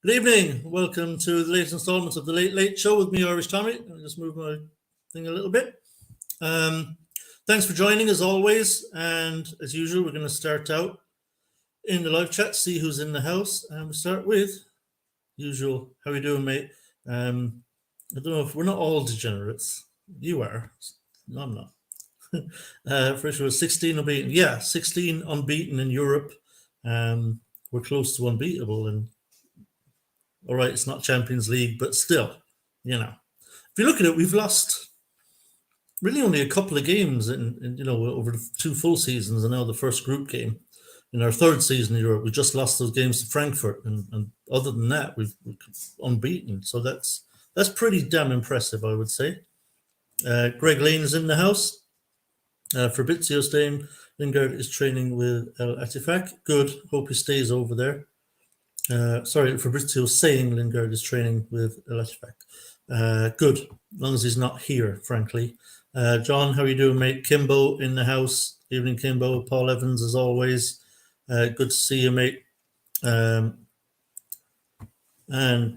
Good evening. Welcome to the latest installment of the Late Late Show with me, Irish Tommy. I'll just move my thing a little bit. Thanks for joining as always. And as usual, we're going to start out in the live chat, see who's in the house. And we start with usual. How are you doing, mate? I don't know if we're not all degenerates. You are. No, I'm not. First was 16 unbeaten. Yeah, 16 unbeaten in Europe. We're close to unbeatable and all right, it's not Champions League, but still, if you look at it, we've lost really only a couple of games in over the two full seasons and now the first group game. In our third season in Europe, we just lost those games to Frankfurt, and other than that, we're unbeaten. So that's pretty damn impressive, I would say. Greg Lane is in the house. Fabrizio staying. Lingard is training with El Atifak. Good. Hope he stays over there. Sorry, Fabrizio saying Lingard is training with El Atifak. Good, as long as he's not here, frankly. John, how are you doing, mate? Kimbo in the house. Evening, Kimbo. Paul Evans, as always. Good to see you, mate. And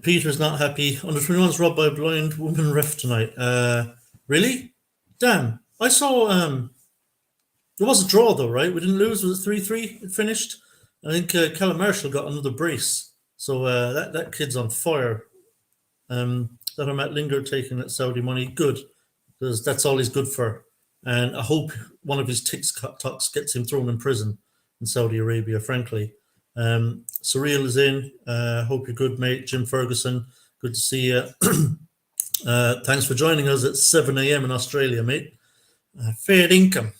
Peter's not happy. Under 21's robbed by a blind woman ref tonight. Really? Damn. I saw there was a draw though, right? We didn't lose. Was it 3-3? It finished. I think Callum Marshall got another brace. So that kid's on fire. That I'm at Lingard taking that Saudi money. Good. Because that's all he's good for. And I hope one of his TikToks gets him thrown in prison in Saudi Arabia, frankly. Surreal is in. Hope you're good, mate. Jim Ferguson, good to see you. Thanks for joining us at 7 a.m. in Australia, mate. Fair income.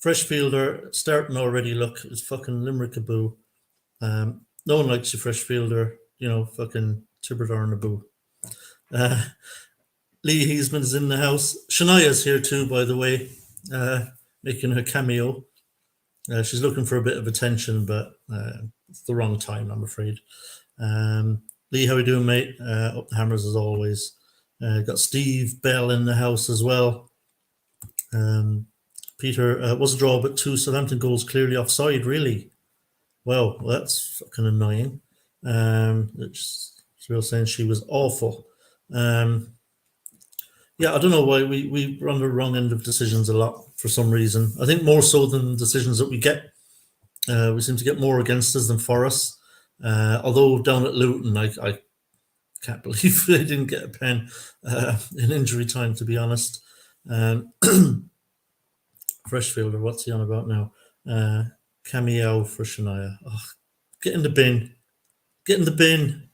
Freshfielder starting already. Look, it's fucking Limerick-a-boo. No one likes you, Freshfielder. Fucking Tiberdar-a-boo. Lee Heisman is in the house. Shania's here too, by the way, making her cameo. She's looking for a bit of attention, but it's the wrong time, I'm afraid. Lee, how are you doing, mate? Up the hammers as always. Got Steve Bell in the house as well. Peter, was a draw, but 2 Southampton goals clearly offside, really. Well, that's fucking annoying. She's saying she was awful. Yeah, I don't know why we run the wrong end of decisions a lot for some reason. I think more so than decisions that we get. We seem to get more against us than for us. Although down at Luton, I can't believe they didn't get a pen in injury time, to be honest. Freshfielder, what's he on about now? Cameo for Shania. Oh, get in the bin. Get in the bin.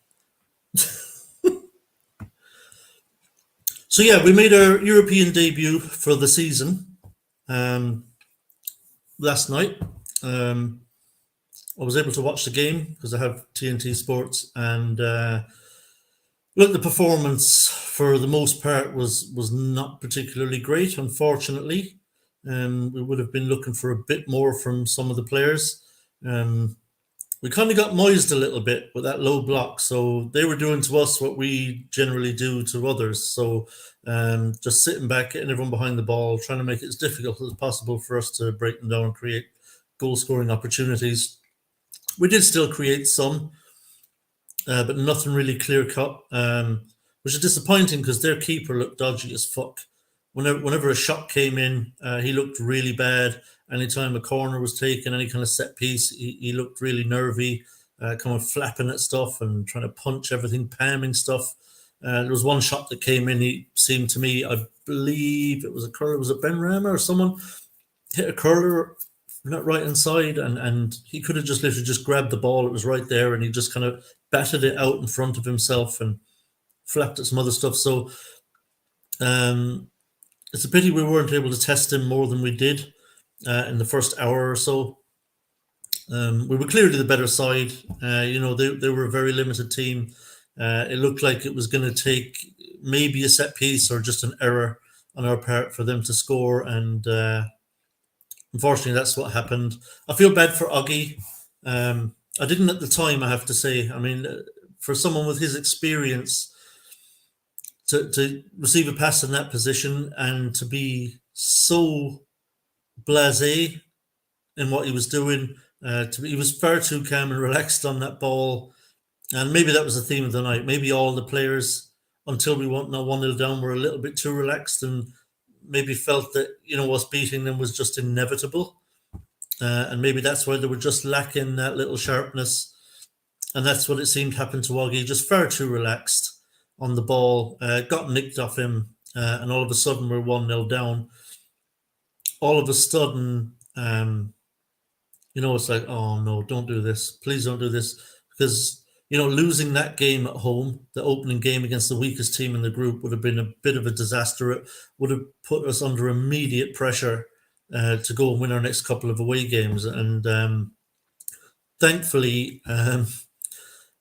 So yeah, we made our European debut for the season last night. I was able to watch the game because I have TNT Sports, and look, the performance for the most part was not particularly great, unfortunately. We would have been looking for a bit more from some of the players. We kind of got moised a little bit with that low block. So they were doing to us what we generally do to others. So just sitting back, getting everyone behind the ball, trying to make it as difficult as possible for us to break them down and create goal-scoring opportunities. We did still create some, but nothing really clear-cut, which is disappointing because their keeper looked dodgy as fuck. Whenever a shot came in, he looked really bad. Anytime a corner was taken, any kind of set piece, he looked really nervy, kind of flapping at stuff and trying to punch everything, palming stuff. There was one shot that came in. He seemed to me, I believe it was a curler. Was it Ben Rama or someone hit a curler from that right hand side, and he could have just literally just grabbed the ball. It was right there, and he just kind of batted it out in front of himself and flapped at some other stuff. So it's a pity we weren't able to test him more than we did in the first hour or so. We were clearly the better side. They were a very limited team. It looked like it was going to take maybe a set piece or just an error on our part for them to score. And unfortunately, that's what happened. I feel bad for Oggy. I didn't at the time, I have to say. I mean, for someone with his experience, to receive a pass in that position and to be so blasé in what he was doing, he was far too calm and relaxed on that ball. And maybe that was the theme of the night. Maybe all the players, until we went now 1-0 down, were a little bit too relaxed and maybe felt that, us beating them was just inevitable. And maybe that's why they were just lacking that little sharpness. And that's what it seemed happened to Waggy, just far too relaxed on the ball, got nicked off him, and all of a sudden we're 1-0 down. All of a sudden, it's like, oh no, don't do this. Please don't do this. Because, losing that game at home, the opening game against the weakest team in the group, would have been a bit of a disaster. It would have put us under immediate pressure to go and win our next couple of away games. And thankfully,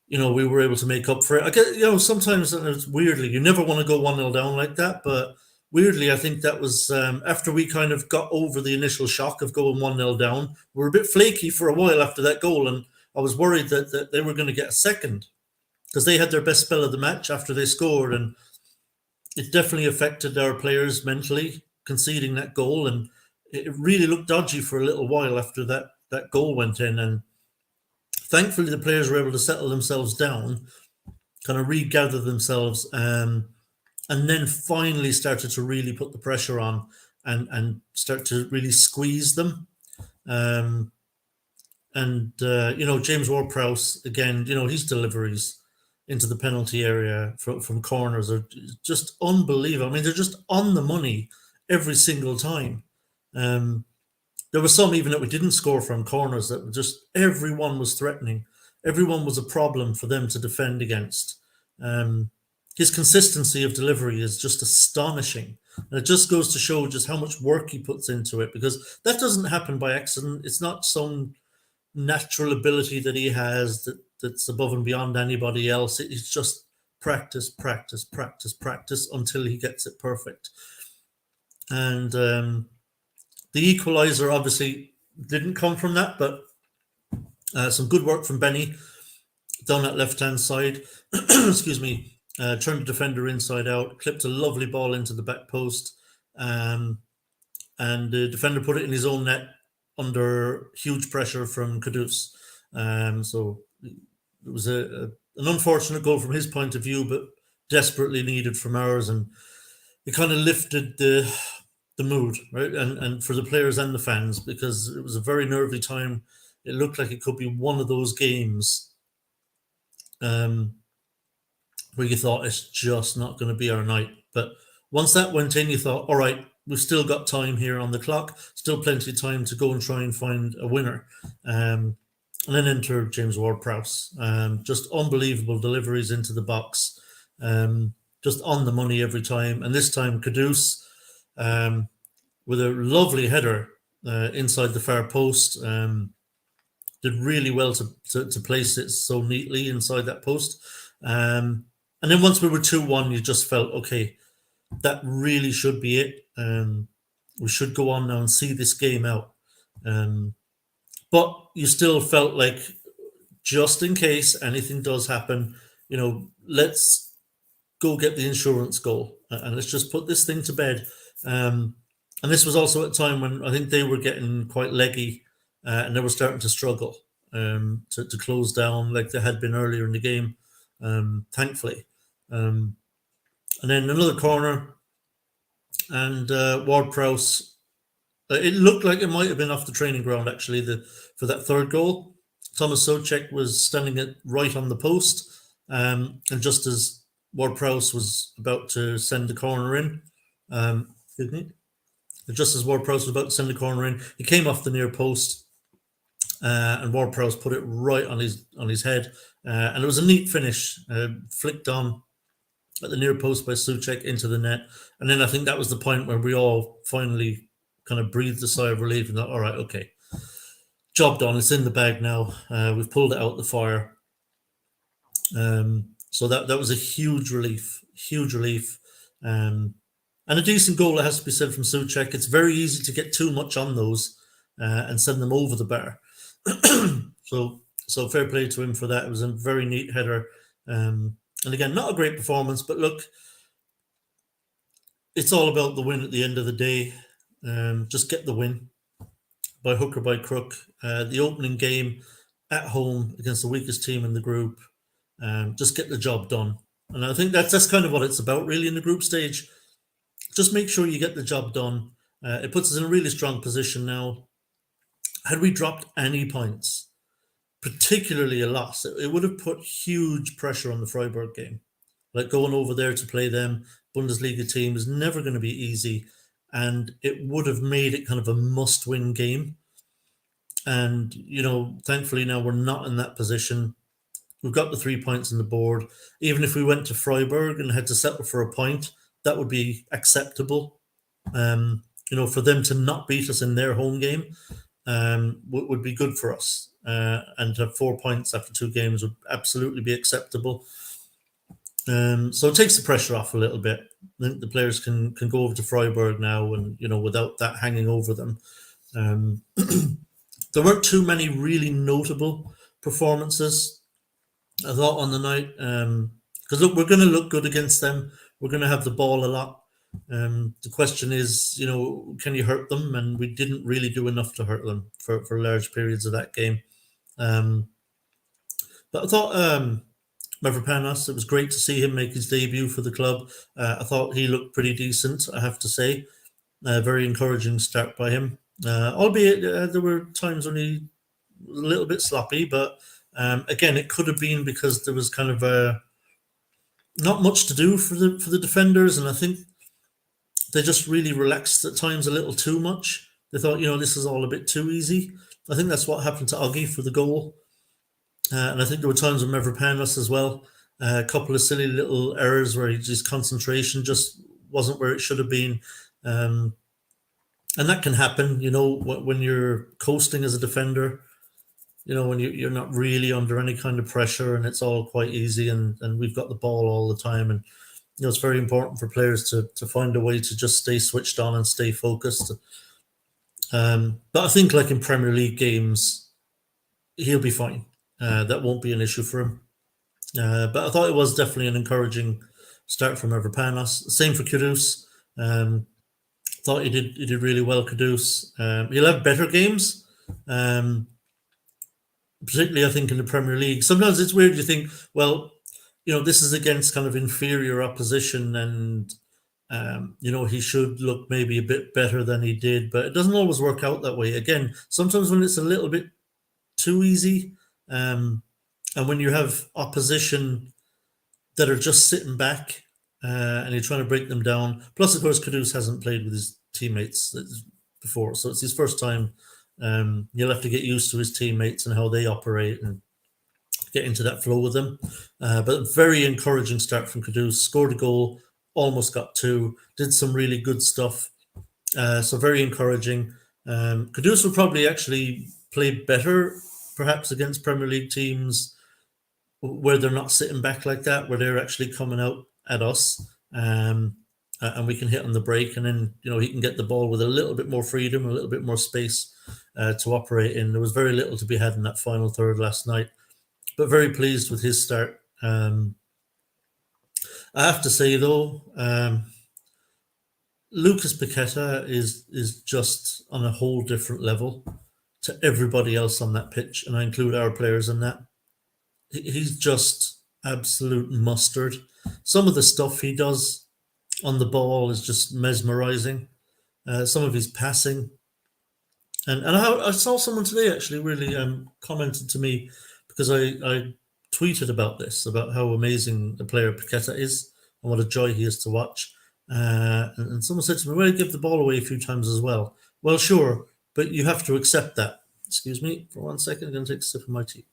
we were able to make up for it. I guess, sometimes it's weirdly, you never want to go 1-0 down like that, but weirdly, I think that was after we kind of got over the initial shock of going 1-0 down. We were a bit flaky for a while after that goal, and I was worried that they were going to get a second because they had their best spell of the match after they scored, and it definitely affected our players mentally, conceding that goal, and it really looked dodgy for a little while after that goal went in. And thankfully, the players were able to settle themselves down, kind of regather themselves, and then finally started to really put the pressure on and start to really squeeze them. James Ward-Prowse, again, his deliveries into the penalty area from corners are just unbelievable. I mean, they're just on the money every single time. There were some even that we didn't score from corners that were just, everyone was threatening. Everyone was a problem for them to defend against. His consistency of delivery is just astonishing. And it just goes to show just how much work he puts into it, because that doesn't happen by accident. It's not some natural ability that he has that's above and beyond anybody else. It's just practice, practice, practice, practice until he gets it perfect. And the equaliser obviously didn't come from that, but some good work from Benny down that left-hand side. Excuse me. Turned the defender inside out, clipped a lovely ball into the back post, and the defender put it in his own net under huge pressure from Kudus. So it was an unfortunate goal from his point of view, but desperately needed from ours, and it kind of lifted the mood, right? And for the players and the fans, because it was a very nervy time. It looked like it could be one of those games where you thought it's just not going to be our night. But once that went in, you thought, all right, we've still got time here on the clock, still plenty of time to go and try and find a winner. And then enter James Ward-Prowse. Just unbelievable deliveries into the box, just on the money every time. And this time, Kudus, with a lovely header inside the far post, did really well to place it so neatly inside that post. And then once we were 2-1, you just felt, okay, that really should be it. We should go on now and see this game out. But you still felt like, just in case anything does happen, let's go get the insurance goal and let's just put this thing to bed. And this was also at a time when I think they were getting quite leggy and they were starting to struggle to close down like they had been earlier in the game, thankfully. And then another corner, and Ward-Prowse, it looked like it might have been off the training ground, actually, for that third goal. Thomas Souček was standing it right on the post, and just as Ward-Prowse was about to send the corner in, excuse me, just as Ward-Prowse was about to send the corner in, he came off the near post, and Ward-Prowse put it right on his head, and it was a neat finish, flicked on at the near post by Souček into the net. And then I think that was the point where we all finally kind of breathed a sigh of relief and thought, all right, okay, job done. It's in the bag now. We've pulled it out the fire. So that was a huge relief. And a decent goal, it has to be said, from Souček. It's very easy to get too much on those and send them over the bar. So fair play to him for that. It was a very neat header. And again, not a great performance, but look, it's all about the win at the end of the day. Just get the win by hook or by crook. The opening game at home against the weakest team in the group. Just get the job done. And I think that's kind of what it's about, really, in the group stage. Just make sure you get the job done. It puts us in a really strong position now. Had we dropped any points, particularly a loss, it would have put huge pressure on the Freiburg game. Like, going over there to play them, Bundesliga team, is never going to be easy. And it would have made it kind of a must-win game. And, thankfully now we're not in that position. We've got the 3 points on the board. Even if we went to Freiburg and had to settle for a point, that would be acceptable. For them to not beat us in their home game would be good for us. And to have 4 points after 2 games would absolutely be acceptable. So it takes the pressure off a little bit. I think the players can go over to Freiburg now, and without that hanging over them. There weren't too many really notable performances, I thought, on the night. Because look, we're going to look good against them. We're going to have the ball a lot. The question is, can you hurt them? And we didn't really do enough to hurt them for large periods of that game. But I thought Mavropanos, it was great to see him make his debut for the club. I thought he looked pretty decent, I have to say. Very encouraging start by him. Albeit there were times when he was a little bit sloppy, but again, it could have been because there was kind of not much to do for the defenders, and I think they just really relaxed at times a little too much. They thought, this is all a bit too easy. I think that's what happened to Oggy for the goal. And I think there were times with Mavropanos as well. A couple of silly little errors where his concentration just wasn't where it should have been. And that can happen, when you're coasting as a defender, when you're not really under any kind of pressure and it's all quite easy, and we've got the ball all the time. And, it's very important for players to find a way to just stay switched on and stay focused. But I think, like in Premier League games, he'll be fine. That won't be an issue for him. But I thought it was definitely an encouraging start from Mavropanos. Same for Kudus. Thought he did really well, Kudus. He'll have better games, particularly I think in the Premier League. Sometimes it's weird. You think, well, this is against kind of inferior opposition, and he should look maybe a bit better than he did, but it doesn't always work out that way. Again, sometimes when it's a little bit too easy, and when you have opposition that are just sitting back, and you're trying to break them down. Plus, of course, Kudus hasn't played with his teammates before, so it's his first time. You'll have to get used to his teammates and how they operate and get into that flow with them. But very encouraging start from Kudus. Scored a goal, almost got 2, did some really good stuff. So very encouraging. Kudus will probably actually play better, perhaps, against Premier League teams where they're not sitting back like that, where they're actually coming out at us, and we can hit on the break, and then he can get the ball with a little bit more freedom, a little bit more space to operate in. There was very little to be had in that final third last night, but very pleased with his start. I have to say though, Lucas Paqueta is just on a whole different level to everybody else on that pitch, and I include our players in that. He's just absolute mustard. Some of the stuff he does on the ball is just mesmerizing. Some of his passing, and I saw someone today actually really commented to me, because I tweeted about this, about how amazing the player Paqueta is and what a joy he is to watch. And someone said to me, "Well, you give the ball away a few times as well." Well, sure, but you have to accept that. Excuse me for 1 second. I'm going to take a sip of my tea.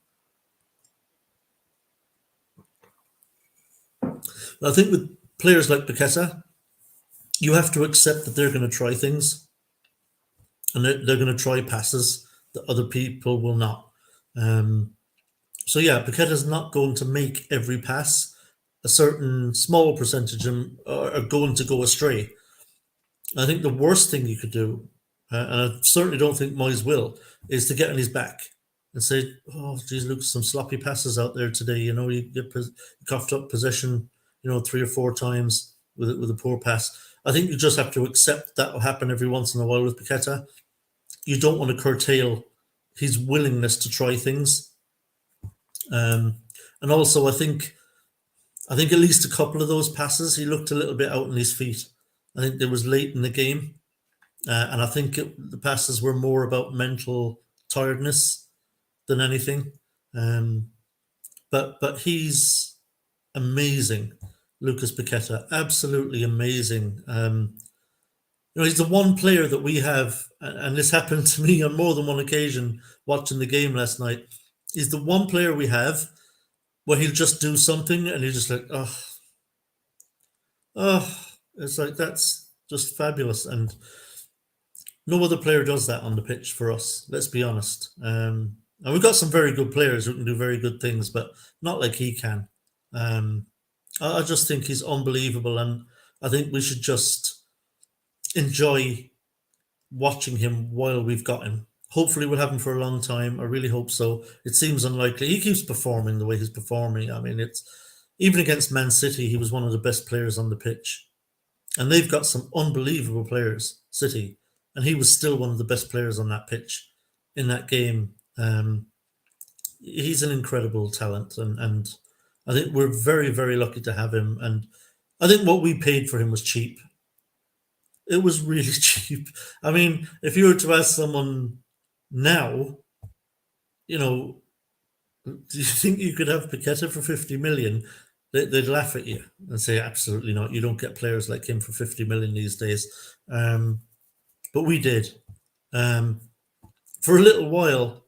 I think with players like Paqueta, you have to accept that they're going to try things, and they're going to try passes that other people will not. So yeah, Paqueta's not going to make every pass. A certain small percentage of them are going to go astray. I think the worst thing you could do, and I certainly don't think Moyes will, is to get on his back and say, "Oh, geez, look, some sloppy passes out there today. You get coughed up possession, 3 or 4 times with a poor pass." I think you just have to accept that will happen every once in a while with Paqueta. You don't want to curtail his willingness to try things. And And also, I think at least a couple of those passes, he looked a little bit out on his feet. I think it was late in the game, and I think the passes were more about mental tiredness than anything. But he's amazing, Lucas Paqueta, absolutely amazing. He's the one player that we have, and this happened to me on more than one occasion watching the game last night. He's the one player we have where he'll just do something and he's just like, it's like that's just fabulous. And no other player does that on the pitch for us. Let's be honest. And we've got some very good players who can do very good things, but not like he can. I just think he's unbelievable, and I think we should just enjoy watching him while we've got him. Hopefully, we'll have him for a long time. I really hope so. It seems unlikely. He keeps performing the way he's performing. I mean, it's even against Man City, he was one of the best players on the pitch, and they've got some unbelievable players, City, and he was still one of the best players on that pitch in that game. He's an incredible talent, and I think we're very, very lucky to have him. And I think what we paid for him was cheap. It was really cheap. I mean, if you were to ask someone now, do you think you could have Paqueta for 50 million? They'd laugh at you and say, absolutely not. You don't get players like him for 50 million these days. But we did. For a little while,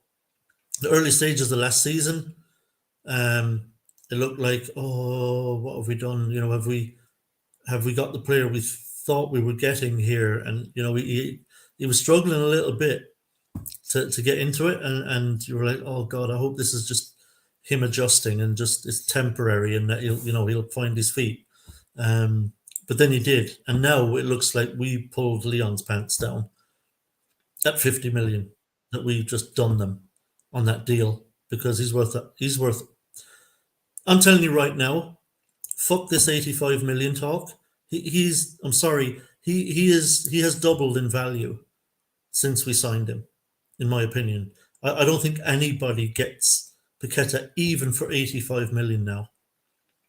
the early stages of last season, it looked like, what have we done? Have we got the player we thought we were getting here? And he was struggling a little bit to get into it, and you were like, oh God, I hope this is just him adjusting and just it's temporary, and that he'll find his feet. But then he did, and now it looks like we pulled Leon's pants down at 50 million. That we've just done them on that deal because he's worth it. He's worth. I'm telling you right now, fuck this 85 million talk. He's. I'm sorry. He has doubled in value since we signed him, in my opinion. I don't think anybody gets Paqueta even for 85 million now.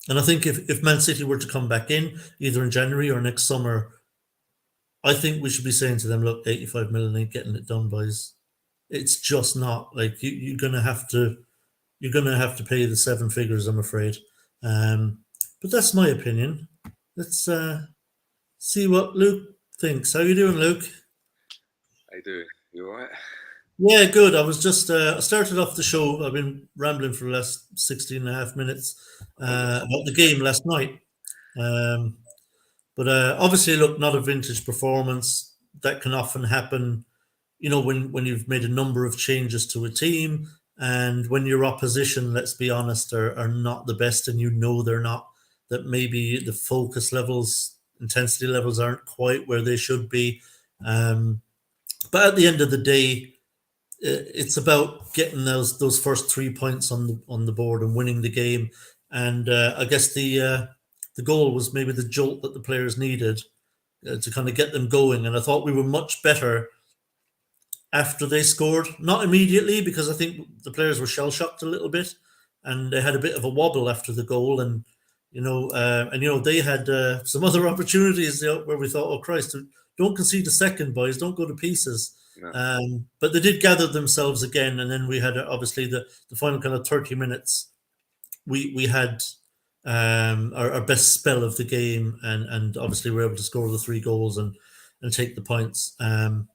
And I think if Man City were to come back in either in January or next summer, I think we should be saying to them, look, 85 million ain't getting it done, boys. It's just not. Like you're gonna have to pay the seven figures, I'm afraid. But that's my opinion. Let's see what Luke thinks. How you doing, Luke? How you doing? You all right? Yeah, good. I was just I started off the show. I've been rambling for the last 16 and a half minutes about the game last night. But obviously, look, not a vintage performance. That can often happen, when you've made a number of changes to a team and when your opposition, let's be honest, are not the best, and they're not, that maybe the focus levels, intensity levels aren't quite where they should be. But at the end of the day, it's about getting those first 3 points on the board and winning the game. And I guess the goal was maybe the jolt that the players needed to kind of get them going. And I thought we were much better after they scored, not immediately, because I think the players were shell shocked a little bit, and they had a bit of a wobble after the goal. And they had some other opportunities where we thought, oh Christ, don't concede a second, boys, don't go to pieces. Yeah. But they did gather themselves again, and then we had obviously the final kind of 30 minutes. We had our best spell of the game, and obviously we were able to score the 3 goals and take the points.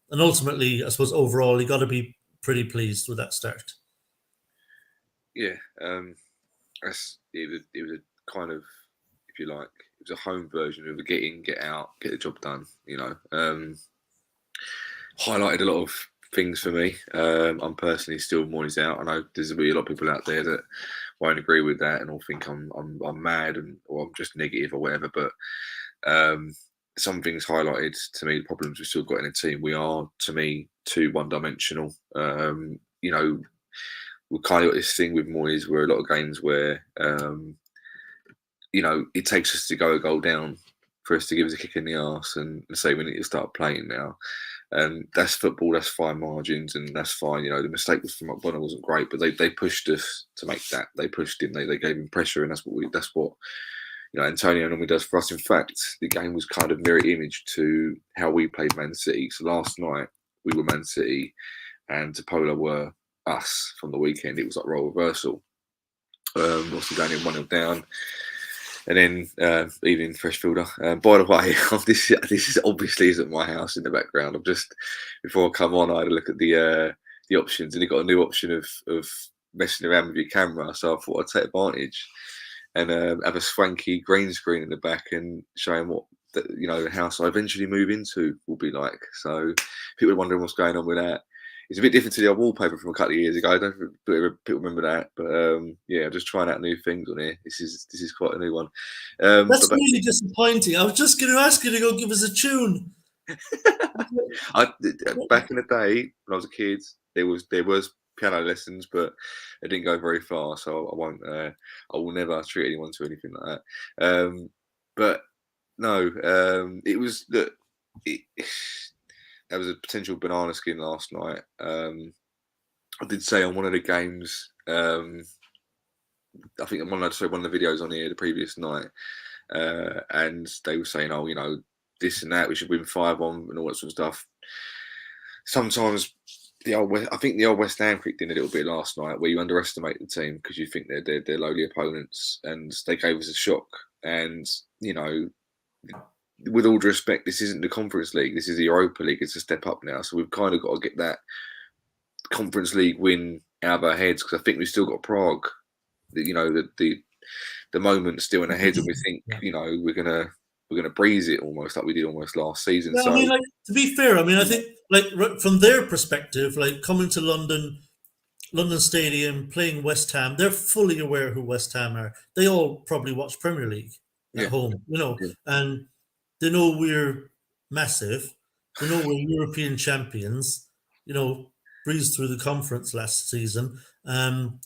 And ultimately, I suppose overall, you got to be pretty pleased with that start. Yeah, it was a kind of, if you like, it was a home version of a get in, get out, get the job done. Highlighted a lot of things for me. I'm personally still Moyes out. I know there's a lot of people out there that won't agree with that and all think I'm mad or I'm just negative or whatever. But some things highlighted to me the problems we've still got in the team. We are, to me, too one-dimensional. We've kind of got this thing with Moyes where a lot of games where, it takes us to go a goal down for us to give us a kick in the arse and say we need to start playing now. And that's football. That's fine margins, and that's fine. You know, the mistake was from McDonald wasn't great, but they pushed us to make that. They pushed him. They gave him pressure, and that's what you know Antonio normally does for us. In fact, the game was kind of mirror image to how we played Man City. So last night we were Man City, and Topola were us from the weekend. It was like role reversal. Obviously going in 1-0 down. And then evening fresh fielder. By the way, this is obviously isn't my house in the background. I'm just before I come on, I had a look at the options, and you got a new option of messing around with your camera. So I thought I'd take advantage and have a swanky green screen in the back and showing what the house I eventually move into will be like. So people are wondering what's going on with that. It's a bit different to the old wallpaper from a couple of years ago. I don't know if people remember that, but yeah, I'm just trying out new things on here. This is quite a new one. That's really disappointing. I was just going to ask you to go give us a tune. Back in the day when I was a kid, there was piano lessons, but it didn't go very far. So I will never treat anyone to anything like that. But no, it was that. There was a potential banana skin last night. I did say on one of the games, I think one of the videos on here the previous night, and they were saying, "Oh, you know, this and that, we should win 5-1 and all that sort of stuff." Sometimes I think the old West Ham kicked in a little bit last night, where you underestimate the team because you think they're lowly opponents, and they gave us a shock. And you know, with all due respect, this isn't the Conference League. This is the Europa League. It's a step up now. So we've kind of got to get that Conference League win out of our heads, because I think we've still got Prague. You know, the moment's still in our heads, and we think, you know, we're gonna breeze it almost like we did almost last season. Yeah, so I mean, like, to be fair, I mean, I think like from their perspective, like coming to London Stadium, playing West Ham, they're fully aware who West Ham are. They all probably watch Premier League at home, you know, and they know we're massive. They know we're European champions, you know, breezed through the conference last season.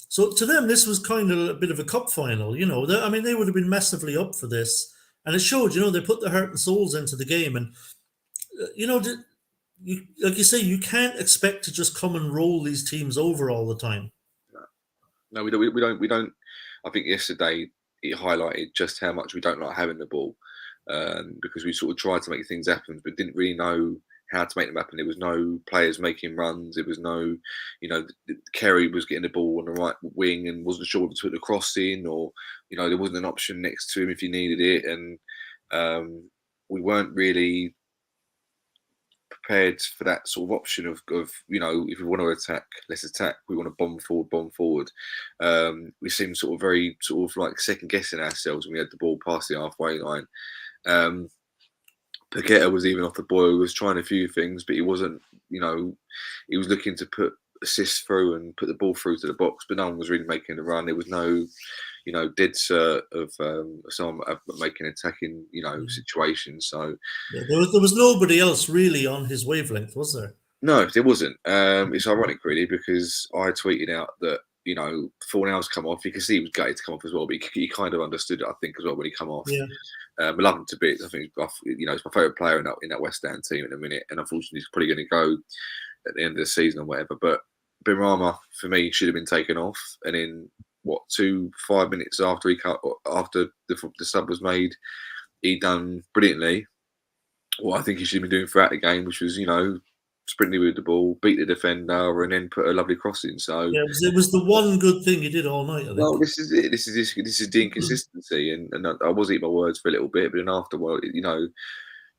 So to them, this was kind of a bit of a cup final, you know. I mean, they would have been massively up for this. And it showed, you know, they put their heart and souls into the game. And, you know, like you say, you can't expect to just come and roll these teams over all the time. No, we don't. I think yesterday it highlighted just how much we don't like having the ball. Because we sort of tried to make things happen, but didn't really know how to make them happen. There was no players making runs. There was no, you know, Kerry was getting the ball on the right wing and wasn't sure to put the cross in, or, you know, there wasn't an option next to him if he needed it. And we weren't really prepared for that sort of option of you know, if we want to attack, let's attack. We want to bomb forward. We seemed sort of very sort of like second guessing ourselves when we had the ball past the halfway line. Paqueta was even off the boil. He was trying a few things, but he wasn't, you know, he was looking to put assists through and put the ball through to the box, but no one was really making a run. There was no, you know, dead cert of someone making attacking, you know, situations. So yeah, there was nobody else really on his wavelength, was there? No, there wasn't. It's ironic, really, because I tweeted out that, you know, Fornell's come off. You can see he was gutted to come off as well, but he kind of understood it, I think, as well when he come off. Yeah. I love him to bits. I think, you know, he's my favourite player in that West Ham team at the minute, and unfortunately, he's probably going to go at the end of the season or whatever. But Benrahma, for me, should have been taken off. And in 5 minutes after the sub was made, he done brilliantly what I think he should have been doing throughout the game, which was, you know, sprinting with the ball, beat the defender, and then put a lovely cross in. So yeah, it was the one good thing he did all night, I think. Well, this is it. This is the inconsistency, and I was eating my words for a little bit, but then afterward, you know,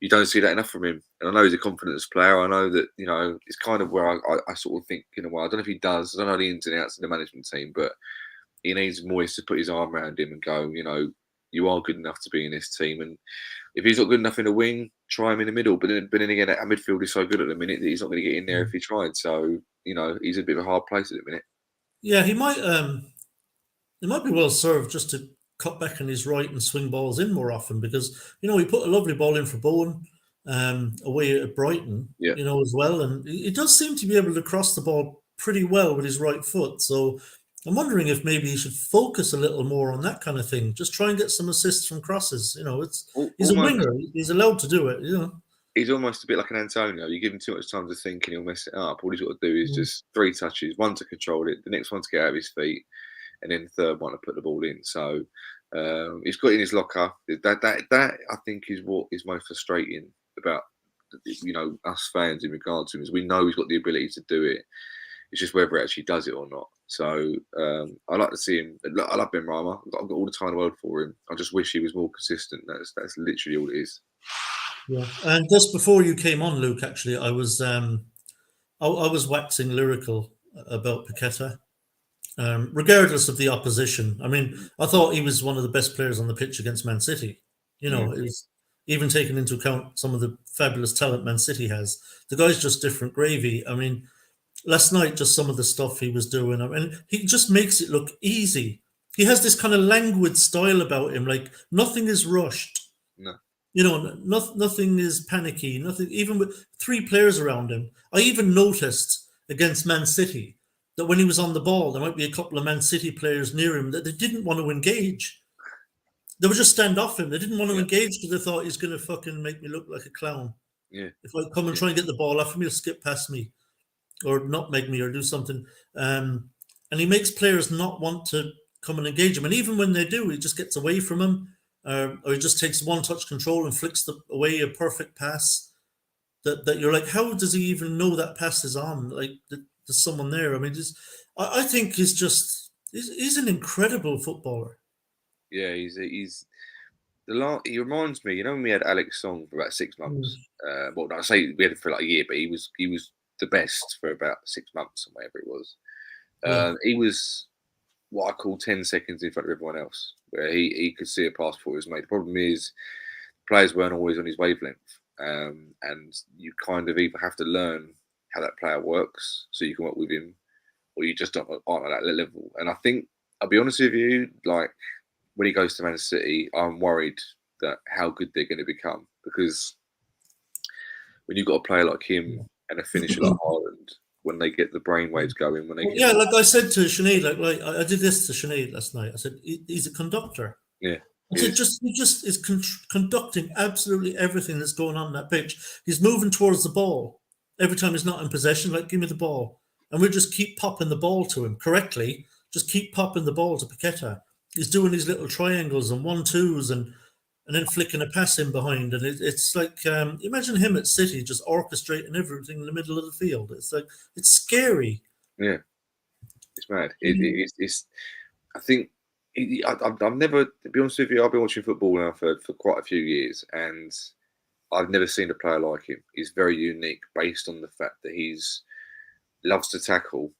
you don't see that enough from him. And I know he's a confidence player. I know that, you know, it's kind of where I sort of think, in a way, I don't know if he does. I don't know the ins and outs of the management team, but he needs Moyes to put his arm around him and go, you know, you are good enough to be in this team. And if he's not good enough in the wing, try him in the middle. But then again, our midfield is so good at the minute that he's not going to get in there if he tried. So, you know, he's a bit of a hard place at the minute. Yeah, he might be well served just to cut back on his right and swing balls in more often, because, you know, he put a lovely ball in for Bowen away at Brighton, you know, as well. And he does seem to be able to cross the ball pretty well with his right foot. So I'm wondering if maybe he should focus a little more on that kind of thing. Just try and get some assists from crosses. You know, he's a winger. He's allowed to do it, you know. he's almost a bit like an Antonio. You give him too much time to think and he'll mess it up. All he's got to do is just 3 touches, one to control it, the next one to get out of his feet, and then the third one to put the ball in. So he's got it in his locker. That I think is what is most frustrating about us fans in regard to him, is we know he's got the ability to do it. It's just whether he actually does it or not. So I like to see him. I love Ben Rama. I've got all the time in the world for him. I just wish he was more consistent. That's literally all it is. Yeah, and just before you came on, Luke, actually, I was waxing lyrical about Paqueta, regardless of the opposition. I mean, I thought he was one of the best players on the pitch against Man City. You know, it was, even taking into account some of the fabulous talent Man City has. The guy's just different gravy. I mean, last night, just some of the stuff he was doing, I mean, he just makes it look easy. He has this kind of languid style about him, like nothing is rushed. No. You know, nothing is panicky. Nothing, even with 3 players around him. I even noticed against Man City that when he was on the ball, there might be a couple of Man City players near him that they didn't want to engage. They would just stand off him. They didn't want to engage because they thought he's going to fucking make me look like a clown. Yeah. If I come and try and get the ball off him, he'll skip past me or nutmeg me or do something. And he makes players not want to come and engage him. And even when they do, he just gets away from him. Or he just takes one-touch control and flicks away a perfect pass that you're like, how does he even know that pass is on? Like, there's someone there. I mean, I think he's an incredible footballer. Yeah, he reminds me, when we had Alex Song for about 6 months. Well, I say we had it for like a year, but he was the best for about 6 months or whatever it was. He was what I call 10 seconds in front of everyone else, where he could see a pass before it was made. The problem is players weren't always on his wavelength, and you kind of either have to learn how that player works so you can work with him, or you just aren't at that level. And I think, I'll be honest with you, like when he goes to Man City, I'm worried that how good they're going to become, because when you've got a player like him and a finisher like Haaland, when they get the brainwaves going, when they like I said to Sinead, like I did this to Sinead last night. I said he's a conductor. Yeah, I said he just is conducting absolutely everything that's going on that pitch. He's moving towards the ball every time he's not in possession. Like, give me the ball, and we'll just keep popping the ball to him correctly. Just keep popping the ball to Paqueta. He's doing these little triangles and 1-2s and then flicking a pass in behind. And it's like, imagine him at City just orchestrating everything in the middle of the field. It's like, it's scary. Yeah, it's mad. It's I think, I've never, to be honest with you, I've been watching football now for quite a few years, and I've never seen a player like him. He's very unique based on the fact that he's loves to tackle.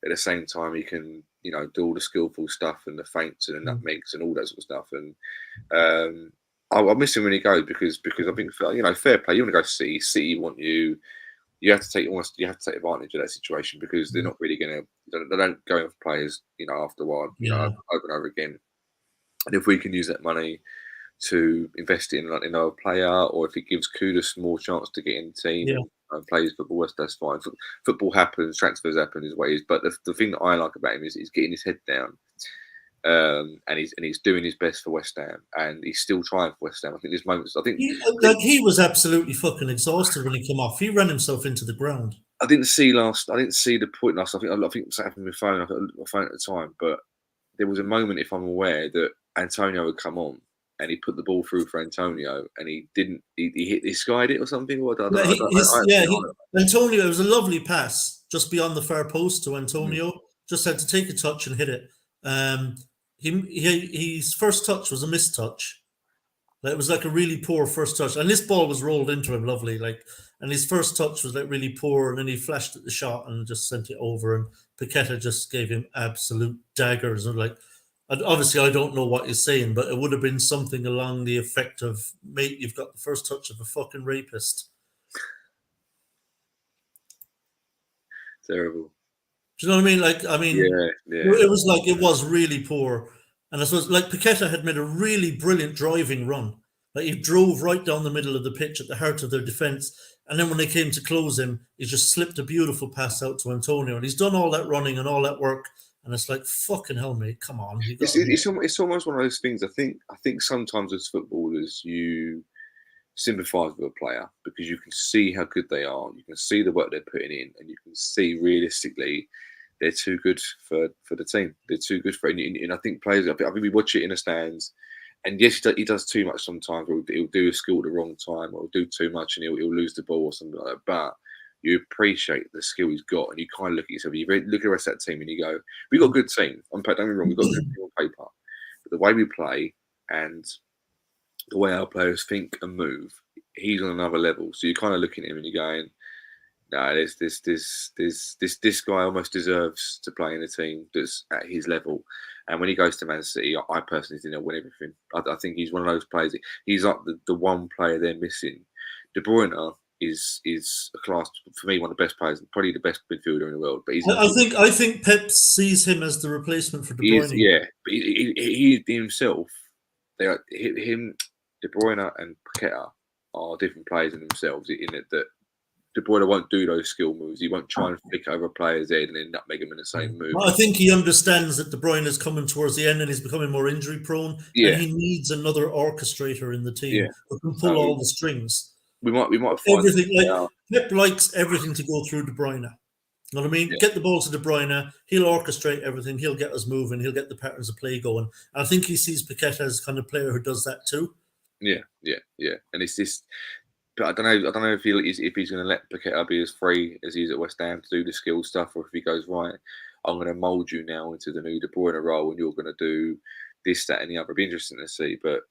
At the same time, he can, do all the skillful stuff and the feints and the nutmegs and all that sort of stuff. And I miss him when he goes, because I think, fair play. You want to go see City want you. You have to take advantage of that situation, because they're not really going to. They don't go in for players, after a while, over and over again. And if we can use that money to invest in a player, or if it gives Kudus more chance to get in the team and play his football, that's fine. Football happens, transfers happen, is what it is. But the thing that I like about him is he's getting his head down. And he's doing his best for West Ham, and he's still trying for West Ham. I think there's moments. He was absolutely fucking exhausted when he came off. He ran himself into the ground. I didn't see the point last. I think it was happening with my phone. I got my phone at the time, but there was a moment, if I'm aware, that Antonio had come on and he put the ball through for Antonio, and he didn't. He skied it or something. Antonio. It was a lovely pass just beyond the far post to Antonio. Just had to take a touch and hit it. His first touch was a missed touch. It was like a really poor first touch, and this ball was rolled into him lovely. And his first touch was like really poor, and then he flashed at the shot and just sent it over. And Paqueta just gave him absolute daggers. And obviously, I don't know what he's saying, but it would have been something along the effect of, "Mate, you've got the first touch of a fucking rapist." Terrible. Do you know what I mean? It was like, it was really poor. And I suppose, like, Paqueta had made a really brilliant driving run. Like, he drove right down the middle of the pitch at the heart of their defence. And then when they came to close him, he just slipped a beautiful pass out to Antonio. And he's done all that running and all that work. And it's like, fucking hell, mate, come on. It's almost one of those things. I think sometimes as footballers, you sympathise with a player because you can see how good they are, you can see the work they're putting in, and you can see realistically they're too good for the team. They're too good for it. And I think players, I think we watch it in the stands, and yes, he does too much sometimes. He'll do a skill at the wrong time, or he'll do too much and he'll lose the ball or something like that. But you appreciate the skill he's got, and you kind of look at yourself, you look at the rest of that team, and you go, "We've got a good team. Don't get me wrong, we've got a good team on paper, but the way we play and the way our players think and move, he's on another level." So you're kind of looking at him and you're going, "No, this guy almost deserves to play in a team that's at his level." And when he goes to Man City, I personally think he'll win everything. I think he's one of those players. He's like the one player they're missing. De Bruyne is a class, for me, one of the best players, probably the best midfielder in the world. But I think Pep sees him as the replacement for De Bruyne. Yeah, but he himself, they are him, De Bruyne and Paqueta are different players in themselves. In it that De Bruyne won't do those skill moves. He won't try and flick over a player's head and then nutmeg him in the same move. I think he understands that De Bruyne is coming towards the end and he's becoming more injury prone, and he needs another orchestrator in the team who can pull all the strings. We might find everything. Like Pep likes everything to go through De Bruyne. You know what I mean? Yeah. Get the ball to De Bruyne. He'll orchestrate everything. He'll get us moving. He'll get the patterns of play going. And I think he sees Paqueta as the kind of player who does that too. Yeah. And it's this. But I don't know if he's going to let Paqueta be as free as he is at West Ham to do the skill stuff, or if he goes, right, I'm going to mould you now into the new De Bruyne role, and you're going to do this, that, and the other. It'd be interesting to see. But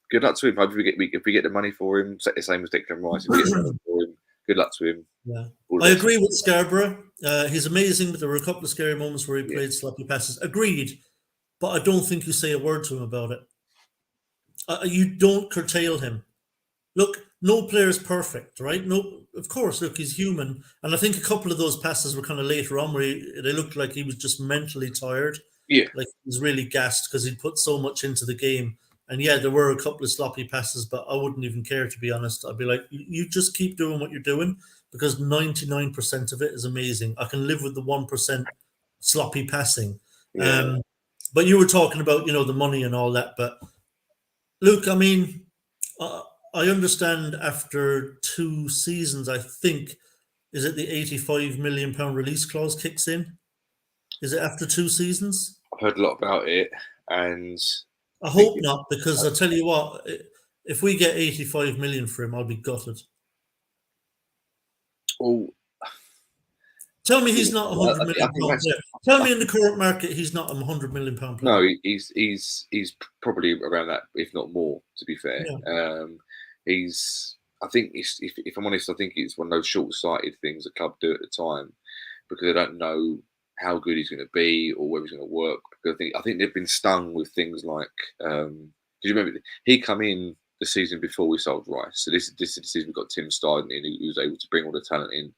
good luck to him. Hope if we get the money for him, the same as Declan Rice. If we get the money for him, good luck to him. Yeah, I agree with Scarborough. He's amazing, but there were a couple of scary moments where he played sloppy passes. Agreed, but I don't think you say a word to him about it. You don't curtail him. Look, no player is perfect, right? No, of course. Look, he's human, and I think a couple of those passes were kind of later on where they looked like he was just mentally tired. Yeah, like he was really gassed because he'd put so much into the game. And yeah, there were a couple of sloppy passes, but I wouldn't even care, to be honest. I'd be like, you just keep doing what you're doing, because 99% of it is amazing. I can live with the 1% sloppy passing. Yeah. But you were talking about, the money and all that. But look, I mean, I understand after 2 seasons, I think, is it the £85 million release clause kicks in? Is it after 2 seasons? I've heard a lot about it, and I hope not, because I tell you what, if we get 85 million for him, I'll be gutted. Well, tell me he's not £100 million player. Tell me in the current market he's not £100 million player. No, he's probably around that, if not more. To be fair, I think if I'm honest, I think it's one of those short-sighted things the club do at the time, because they don't know how good he's going to be or whether he's going to work. Because I think they've been stung with things like, do you remember he come in the season before we sold Rice? So this is the season we got Tim Stein in, who was able to bring all the talent in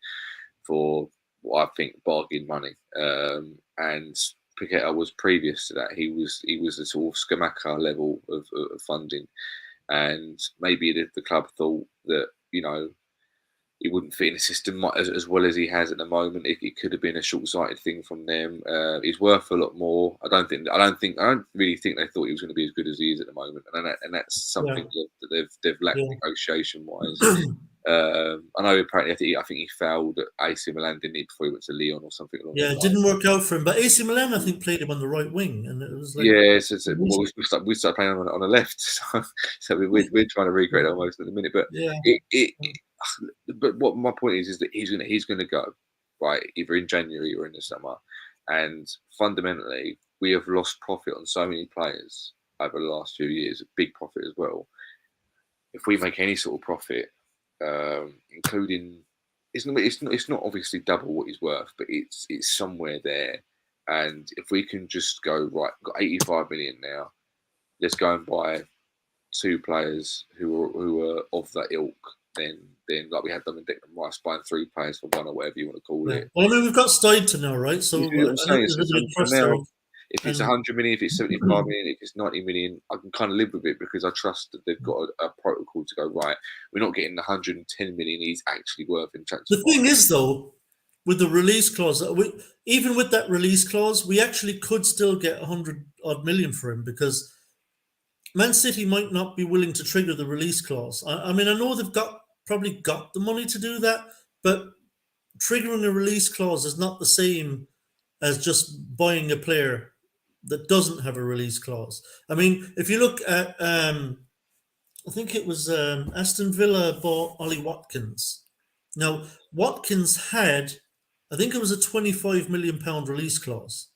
for what I think bargain money. And Paqueta was previous to that. He was a sort of Scamacca level of funding, and maybe the club thought that he wouldn't fit in the system as well as he has at the moment. It could have been a short-sighted thing from them. He's worth a lot more. I don't really think they thought he was going to be as good as he is at the moment, and that's something that they've lacked negotiation-wise. I know apparently I think he failed at AC Milan, didn't he, before he went to Lyon or something along it didn't work out for him. But AC Milan, I think, played him on the right wing, and it was like we started playing on the left, so we're trying to recreate that almost at the minute. But but what my point is that he's gonna go right either in January or in the summer, and fundamentally we have lost profit on so many players over the last few years, a big profit as well. If we make any sort of profit, including it's not obviously double what he's worth, but it's somewhere there. And if we can just go, right, we've got 85 million now, let's go and buy 2 players who are of that ilk, then like we had done in Declan Rice, buying 3 players for 1 or whatever you want to call it. Well, I mean, we've got Steidton now, right? So if it's 100 million, if it's 75 million, if it's 90 million, I can kind of live with it, because I trust that they've got a protocol to go, right, we're not getting the 110 million he's actually worth in transfer. The thing is, though, with the release clause, even with that release clause, we actually could still get 100 odd million for him, because Man City might not be willing to trigger the release clause. I mean, I know they've probably got the money to do that, but triggering a release clause is not the same as just buying a player that doesn't have a release clause. I mean, if you look at, I think it was Aston Villa bought Ollie Watkins. Now, Watkins had, I think it was a £25 million release clause,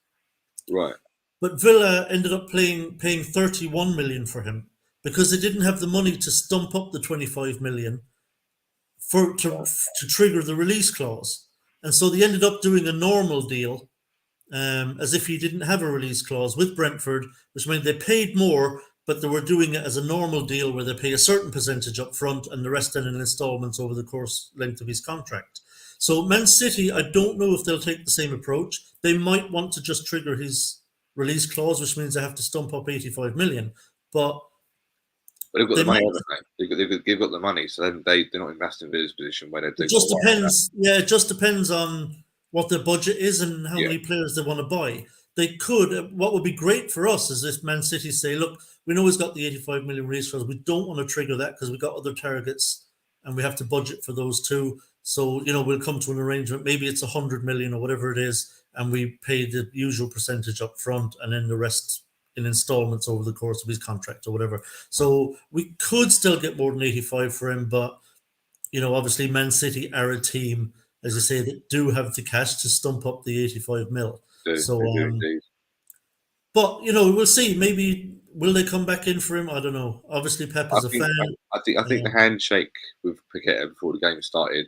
Right. but Villa ended up paying 31 million for him because they didn't have the money to stump up the 25 million to trigger the release clause, and so they ended up doing a normal deal, as if he didn't have a release clause with Brentford, which meant they paid more, but they were doing it as a normal deal where they pay a certain percentage up front and the rest then in installments over the course length of his contract. So Man City, I don't know if they'll take the same approach. They might want to just trigger his release clause, which means they have to stump up 85 million. But But they've got they the money, might. haven't they? They've got the money, so they're not in Aston Villa's position where It they've got just to worry about. depends. Yeah, it just depends on what their budget is and how Yeah, many players they want to buy. They could. What would be great for us is if Man City say, "Look, we know he's got the 85 million release clause. We don't want to trigger that because we've got other targets and we have to budget for those too. So we'll come to an arrangement. Maybe it's 100 million or whatever it is, and we pay the usual percentage up front, and then the rest in installments over the course of his contract or whatever. So we could still get more than 85 for him, but obviously Man City are a team, as you say, that do have the cash to stump up the 85 mil. So, they do indeed. but we'll see. Maybe will they come back in for him? I don't know. Obviously, Pep I is a think fan. I think the handshake with Paqueta before the game started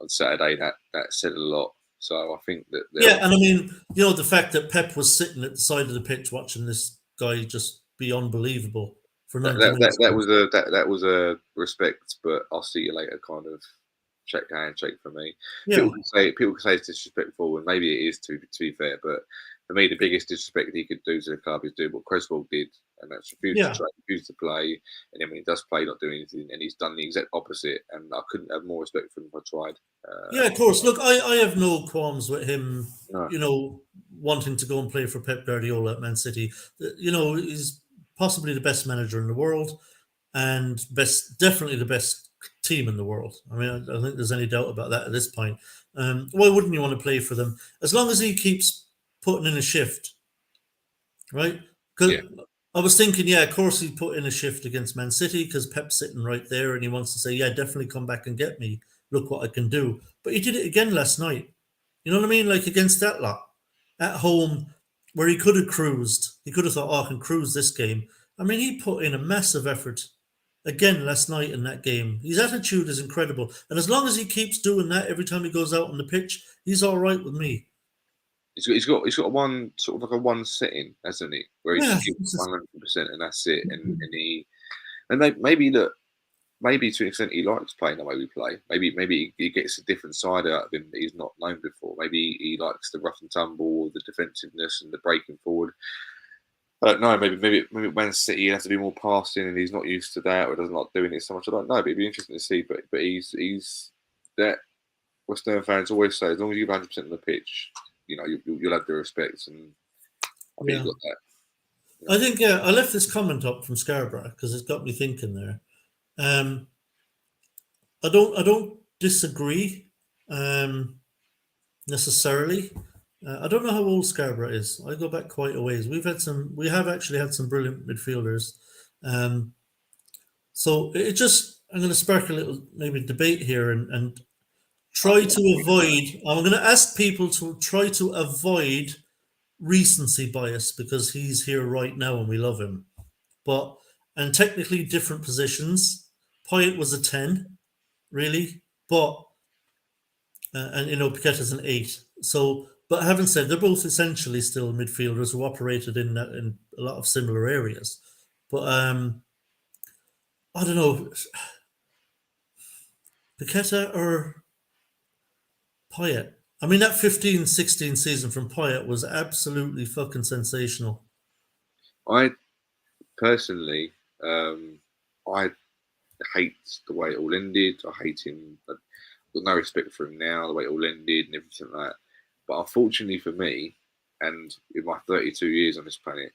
on Saturday that said a lot. So I think that Yeah, and I mean, the fact that Pep was sitting at the side of the pitch watching this guy just be unbelievable for 90 minutes. that was a respect, but I'll see you later kind of handshake for me. Yeah, People can say it's disrespectful, and maybe it is to be fair. But for me, the biggest disrespect he could do to the club is do what Creswell did, and that's yeah. refuse to play. And then when he does play, not do anything, and he's done the exact opposite. And I couldn't have more respect for him if I tried. Yeah, of course. Look, I have no qualms with him, No, wanting to go and play for Pep Guardiola at Man City. He's possibly the best manager in the world and definitely the best team in the world. I mean, I don't think there's any doubt about that at this point. Why wouldn't you want to play for them? As long as he keeps putting in a shift, right? yeah, Because I was thinking, yeah, of course he put in a shift against Man City because Pep's sitting right there and he wants to say, yeah, definitely come back and get me. Look what I can do. But he did it again last night. You know what I mean? Like against that lot at home where he could have cruised. He could have thought, oh, I can cruise this game. I mean, he put in a massive effort again last night in that game. His attitude is incredible. And as long as he keeps doing that every time he goes out on the pitch, he's all right with me. he's got one sort of like a one setting, hasn't he? Where he Yeah. just gives 100%, and that's it. And maybe look. Maybe to an extent he likes playing the way we play. Maybe he gets a different side out of him that he's not known before. Maybe he likes the rough and tumble, the defensiveness, and the breaking forward. I don't know. Maybe Man City has to be more passing, and he's not used to that, or doesn't like doing it so much. I don't know. But it'd be interesting to see. But he's that West Ham fans always say, as long as you give 100% on the pitch, you'll have the respect, and I think Yeah. he's got that. I think, yeah, I left this comment up from Scarborough because it's got me thinking there. I don't disagree necessarily. I don't know how old Scarborough is. I go back quite a ways. We have actually had some brilliant midfielders. So I'm going to spark a little maybe debate here and try to avoid. I'm going to ask people to try to avoid recency bias because he's here right now and we love him. And technically different positions. Pyatt was a 10, really, but and Paqueta's an 8. So, but having said, they're both essentially still midfielders who operated in a lot of similar areas. But I don't know, Paqueta or Pyatt. I mean, that 15-16 season from Pyatt was absolutely fucking sensational. I personally, I hate the way it all ended. I hate him. I've got no respect for him now, the way it all ended and everything like that. But unfortunately for me, and in my 32 years on this planet,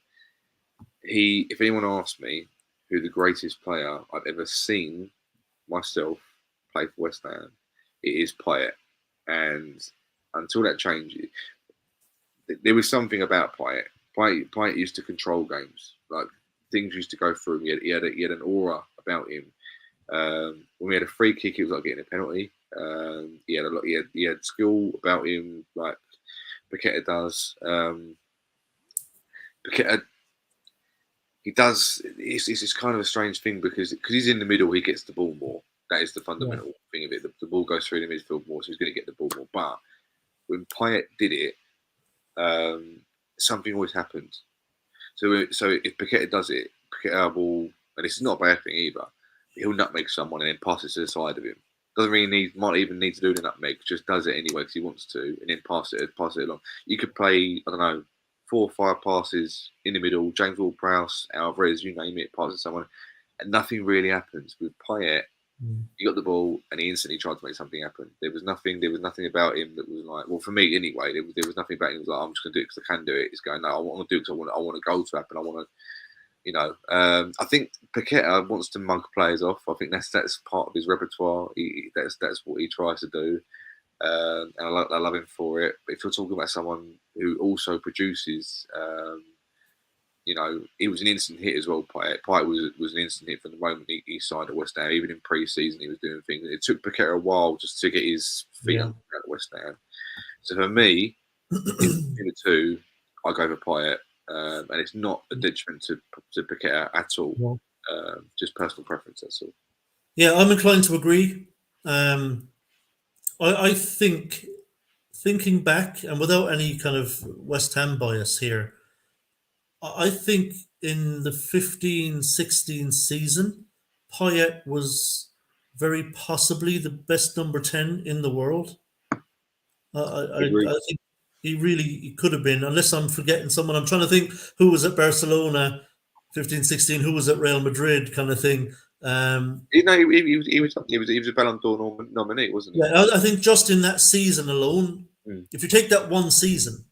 if anyone asked me, who the greatest player I've ever seen myself play for West Ham, it is Payet. And until that changes, there was something about Payet. Payet used to control games. Like things used to go through him. He had an aura about him. When we had a free kick, it was like getting a penalty. He had a lot. He had skill about him, like Paqueta does. Paqueta, he does. It's kind of a strange thing because he's in the middle, he gets the ball more. That is the fundamental thing of it. The ball goes through the midfield more, so he's going to get the ball more. But when Payet did it, something always happened. So if Paqueta does it, Paqueta will, and it's not a bad thing either. He'll nutmeg someone and then pass it to the side of him. Doesn't really might even need to do the nutmeg. Just does it anyway because he wants to, and then pass it along. You could play, I don't know, 4 or 5 passes in the middle. James Ward-Prowse, Alvarez, you name it, passes someone, and nothing really happens. With Payet, he got the ball and he instantly tried to make something happen. There was nothing about him that was like, well, for me anyway, there was nothing about him that was like, I'm just going to do it because I can do it. It's going, no, I want to do it because I want a goal to happen. I want to, I think Paqueta wants to mug players off. I think that's part of his repertoire. That's what he tries to do, and I love him for it. But if you're talking about someone who also produces, he was an instant hit as well. Payet was an instant hit from the moment he signed at West Ham. Even in pre-season, he was doing things. It took Paqueta a while just to get his feet under at West Ham. So for me, in the two, I go for Payet. And it's not a detriment to Paqueta at all. Just personal preference, that's all. Yeah, I'm inclined to agree. I think, thinking back, and without any kind of West Ham bias here, I think in the 15-16 season, Payet was very possibly the best number 10 in the world. I think he could have been, unless I'm forgetting someone. I'm trying to think who was at Barcelona 15-16, who was at Real Madrid, kind of thing. He was a Ballon d'Or nominee, wasn't he? Yeah, I think just in that season alone, if you take that one season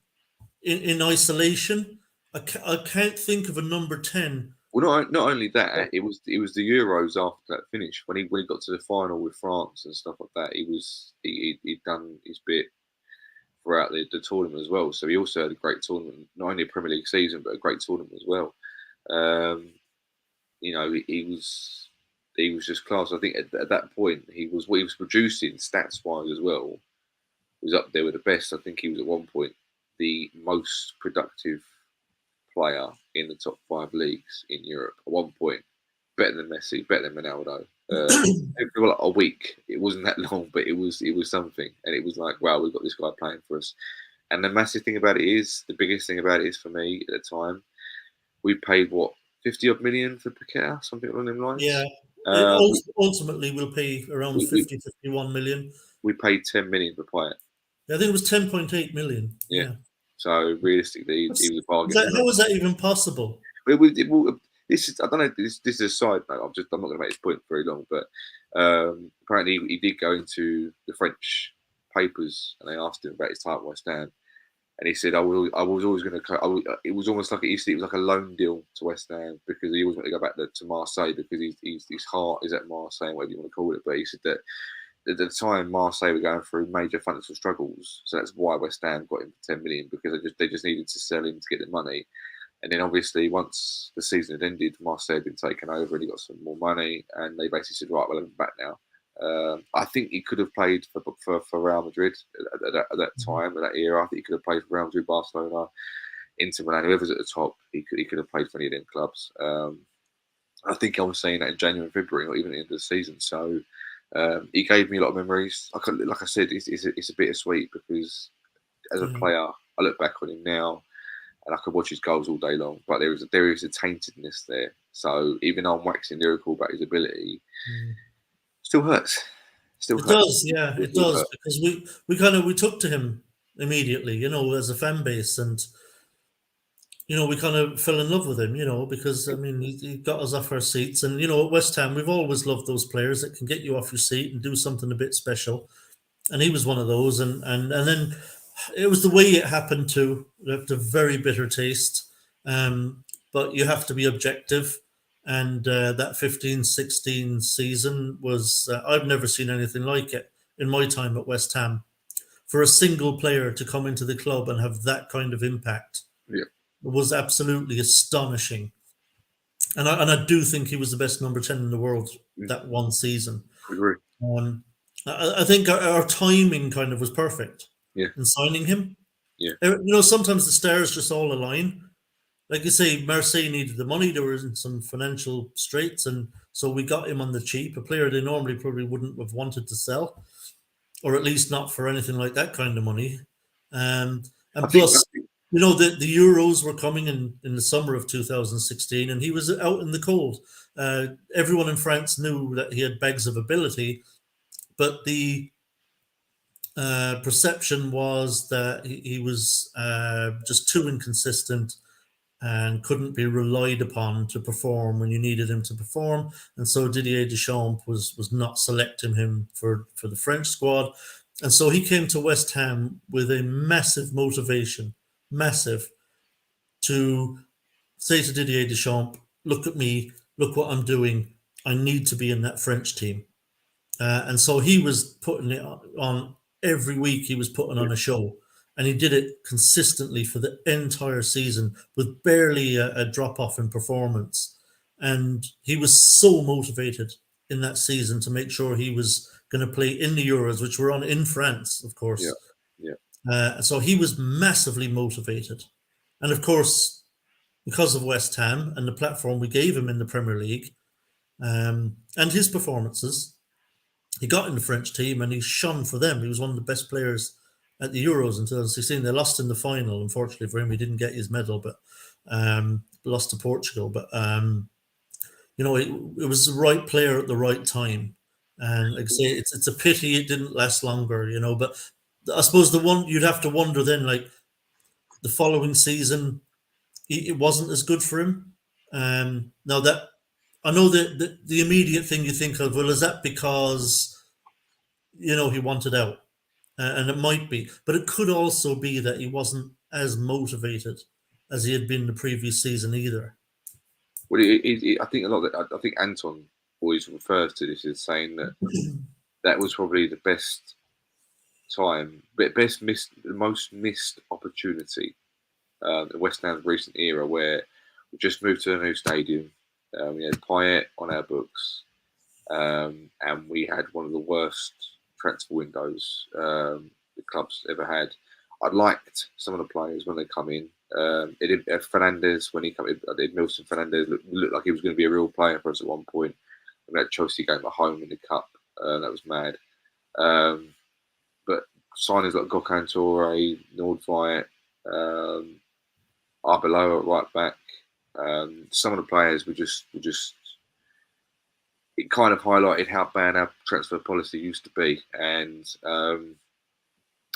in isolation, I can't think of a number 10. Well, not only that, it was the Euros after that finish when he got to the final with France and stuff like that. He'd done his bit throughout the tournament as well. So he also had a great tournament, not only a Premier League season, but a great tournament as well. He was just class. I think at that point what he was producing stats wise as well was up there with the best. I think he was at one point the most productive player in the top 5 leagues in Europe. At one point, better than Messi, better than Ronaldo. For like a week, it wasn't that long, but it was something, and it was like, wow, we've got this guy playing for us. And the massive thing about it is, the biggest thing about it is for me at the time, we paid what 50 odd million for Paqueta, something along them lines. Yeah. Ultimately, we'll pay around 51 million. We paid 10 million for Payet. I think it was 10.8 million. Yeah. So realistically, he was a bargain. How is that even possible? This is, I don't know. This is a side note. I'm not going to make this point very long, but apparently he did go into the French papers and they asked him about his time at West Ham, and he said, "I was always going to." It was almost like it was like a loan deal to West Ham because he always wanted to go back to Marseille because his heart is at Marseille, whatever you want to call it. But he said that at the time Marseille were going through major financial struggles, so that's why West Ham got him for 10 million because they just needed to sell him to get the money. And then obviously once the season had ended, Marseille had been taken over and he got some more money, and they basically said, right, we'll have him back now. I think he could have played for Real Madrid at that time, at that era. I think he could have played for Real Madrid, Barcelona, Inter Milan, whoever's at the top. He could have played for any of them clubs. I think I was saying that in January and February, not even at the end of the season. So he gave me a lot of memories. Like I said, it's a bittersweet because as a player, I look back on him now and I could watch his goals all day long. But there is a taintedness there. So even though I'm waxing lyrical about his ability, still hurts. It does, yeah, it does, because we took to him immediately, as a fan base, and we kind of fell in love with him, because I mean he got us off our seats, and at West Ham we've always loved those players that can get you off your seat and do something a bit special, and he was one of those, and then it was the way it happened too. Left a very bitter taste, but you have to be objective. And that 15-16 season was, I've never seen anything like it in my time at West Ham. For a single player to come into the club and have that kind of impact Yeah, was absolutely astonishing. And I do think he was the best number 10 in the world that one season. I agree. Um, I think our timing kind of was perfect Yeah, in signing him. yeah, Sometimes the stars just all align. Like you say, Marseille needed the money. They were in some financial straits, and so we got him on the cheap. A player they normally probably wouldn't have wanted to sell, or at least not for anything like that kind of money. Um, I and think, I plus, think the Euros were coming in the summer of 2016, and he was out in the cold. Everyone in France knew that he had bags of ability, but the perception was that he was just too inconsistent and couldn't be relied upon to perform when you needed him to perform. And so Didier Deschamps was not selecting him for the French squad. And so he came to West Ham with a massive motivation, massive, to say to Didier Deschamps, look at me, look what I'm doing. I need to be in that French team. And so he was putting it on every week. He was putting on a show, and he did it consistently for the entire season with barely a drop off in performance. And he was so motivated in that season to make sure he was going to play in the Euros, which were on in France, of yeah, course. yeah. So he was massively motivated, and of course, because of West Ham and the platform we gave him in the Premier League, and his performances, he got in the French team and he shone for them. He was one of the best players at the Euros in 2016. They lost in the final, unfortunately for him. He didn't get his medal, but lost to Portugal. But it was the right player at the right time. And like I say, it's a pity it didn't last longer. But I suppose the one you'd have to wonder then, like the following season, it wasn't as good for him. Now that I know that the immediate thing you think of, well, is that because he wanted out? And it might be, but it could also be that he wasn't as motivated as he had been the previous season either. Well, I think a lot of I think Anton always refers to this as saying that that was probably the best time, best missed, the most missed opportunity in West Ham's recent era, where we just moved to a new stadium. We had Payet on our books, and we had one of the worst transfer windows the club's ever had. I liked some of the players when they come in. Fernandez, when he came in, Milson Fernandez looked like he was going to be a real player for us at one point. And that Chelsea game at home in the cup, that was mad. But signings like Gokhan Toure, Nordveit, Arbeloa at right back, some of the players were just it kind of highlighted how bad our transfer policy used to be, and I'm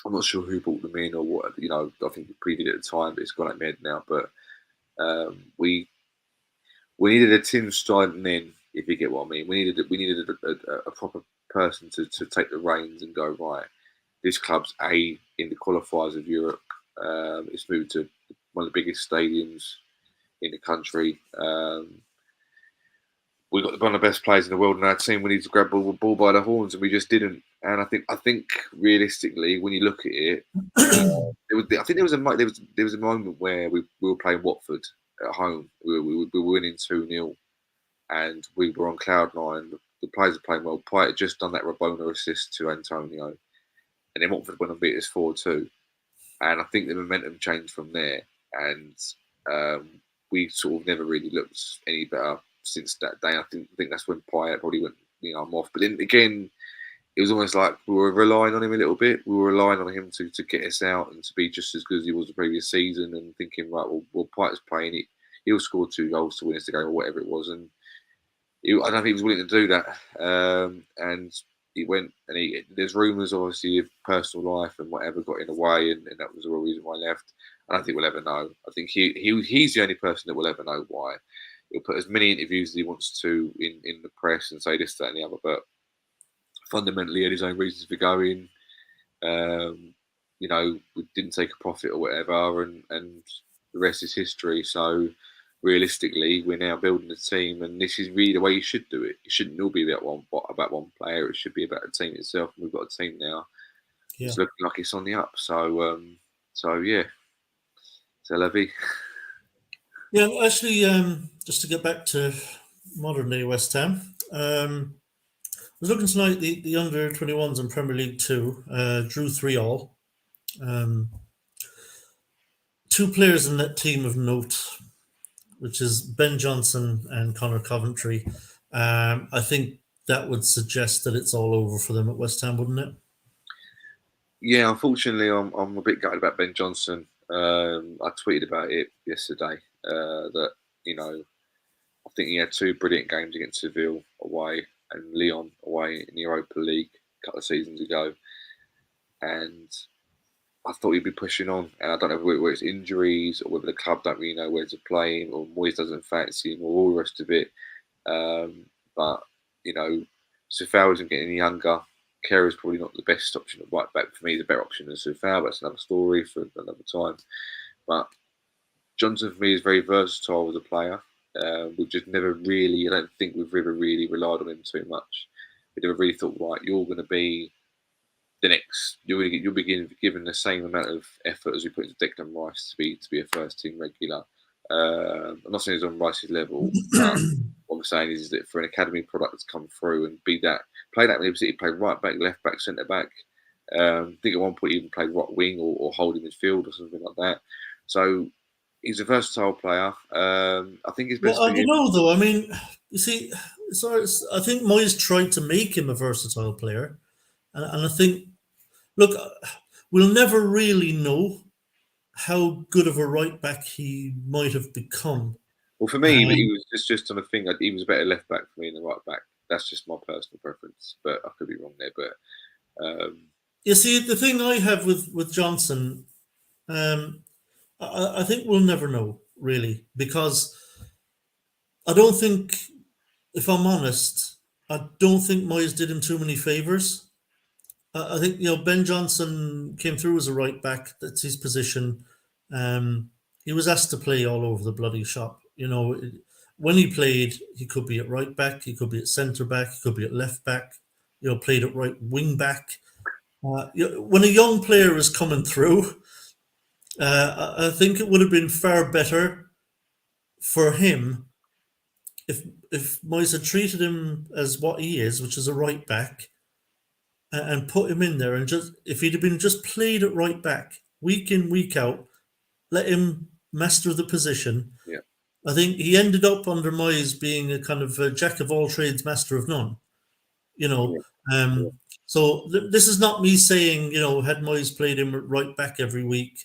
not sure who brought them in or what. I think it previewed at the time, but it's gone out my head now. But we needed a Tim Stein in, if you get what I mean. We needed a proper person to take the reins and go, right, this club's in the qualifiers of Europe. It's moved to one of the biggest stadiums in the country. We got one of the best players in the world in our team. We need to grab the ball by the horns, and we just didn't. And I think realistically, when you look at it, I think there was a moment where we were playing Watford at home. We were winning 2-0, and we were on cloud nine. The players were playing well. Pyatt had just done that Rabona assist to Antonio, and then Watford went and beat us 4-2. And I think the momentum changed from there, and we sort of never really looked any better since that day. I think that's when Pyatt probably went, I'm off. But then again, it was almost like we were relying on him a little bit. We were relying on him to get us out and to be just as good as he was the previous season, and thinking, right, well Pyatt's playing it. He'll score 2 goals to win us the game or whatever it was. And I don't think he was willing to do that. And he went, and there's rumours, obviously, of personal life and whatever got in the way, and that was the real reason why he left. I don't think we'll ever know. I think he's the only person that will ever know why. He'll put as many interviews as he wants to in the press and say this, that, and the other, but fundamentally, he had his own reasons for going. We didn't take a profit or whatever, and the rest is history. So realistically, we're now building a team, and this is really the way you should do it. It shouldn't all be about one player. It should be about the team itself. And we've got a team now. Yeah. It's looking like it's on the up. So yeah, c'est la vie. Yeah, actually, just to get back to modern day West Ham, I was looking tonight. The under 21s in Premier League 2 drew 3-3. Two players in that team of note, which is Ben Johnson and Connor Coventry. I think that would suggest that it's all over for them at West Ham, wouldn't it? Yeah, unfortunately, I'm a bit gutted about Ben Johnson. I tweeted about it yesterday. That I think he had two brilliant games against Seville away and Lyon away in the Europa League a couple of seasons ago, and I thought he'd be pushing on. And I don't know whether it's injuries or whether the club don't really know where to play him, or Moyes doesn't fancy him, or all the rest of it. But Sufal isn't getting any younger. Kerr is probably not the best option at right back. For me, he's a better option than Sufal, but that's another story for another time. But Johnson, for me, is very versatile as a player. We've just never really, I don't think we've ever really relied on him too much. We never really thought, right, you're going to be the next, you'll be given the same amount of effort as we put into Declan Rice to be a first team regular. I'm not saying he's on Rice's level, but what I'm saying is that for an academy product to come through and play that Liverpool City, play right back, left back, centre back. I think at one point he even played right wing or holding midfield or something like that. So he's a versatile player. I think his best. Well, I don't know though. I mean, you see, I think Moyes tried to make him a versatile player, and I think, look, we'll never really know how good of a right back he might have become. Well, for me, he was just on a thing. He was a better left back for me than right back. That's just my personal preference, but I could be wrong there. But you see, the thing I have with Johnson, I think we'll never know really, because I don't think, if I'm honest, I don't think Moyes did him too many favors. I think Ben Johnson came through as a right back. That's his position. He was asked to play all over the bloody shop. When he played, he could be at right back, he could be at centre back, he could be at left back. Played at right wing back. When a young player is coming through, I think it would have been far better for him if Moyes had treated him as what he is, which is a right back, and put him in there, and just if he'd have been just played at right back week in week out, let him master the position. yeah, I think he ended up under Moyes being a kind of a jack of all trades, master of none. You know, yeah, yeah. um, so this is not me saying had Moyes played him at right back every week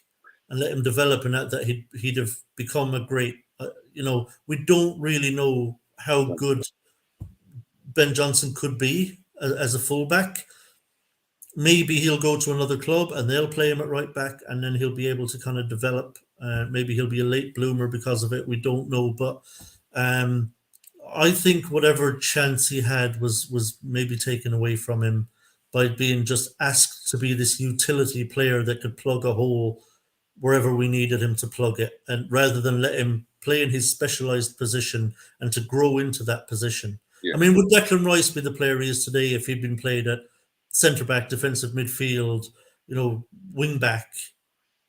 and let him develop, and that he'd have become a great. We don't really know how good Ben Johnson could be as a fullback. Maybe he'll go to another club and they'll play him at right back, and then he'll be able to kind of develop. Maybe he'll be a late bloomer because of it. We don't know, but I think whatever chance he had was maybe taken away from him by being just asked to be this utility player that could plug a hole wherever we needed him to plug it, and rather than let him play in his specialized position and to grow into that position. Yeah. I mean, would Declan Rice be the player he is today if he'd been played at centre back, defensive midfield, wing back,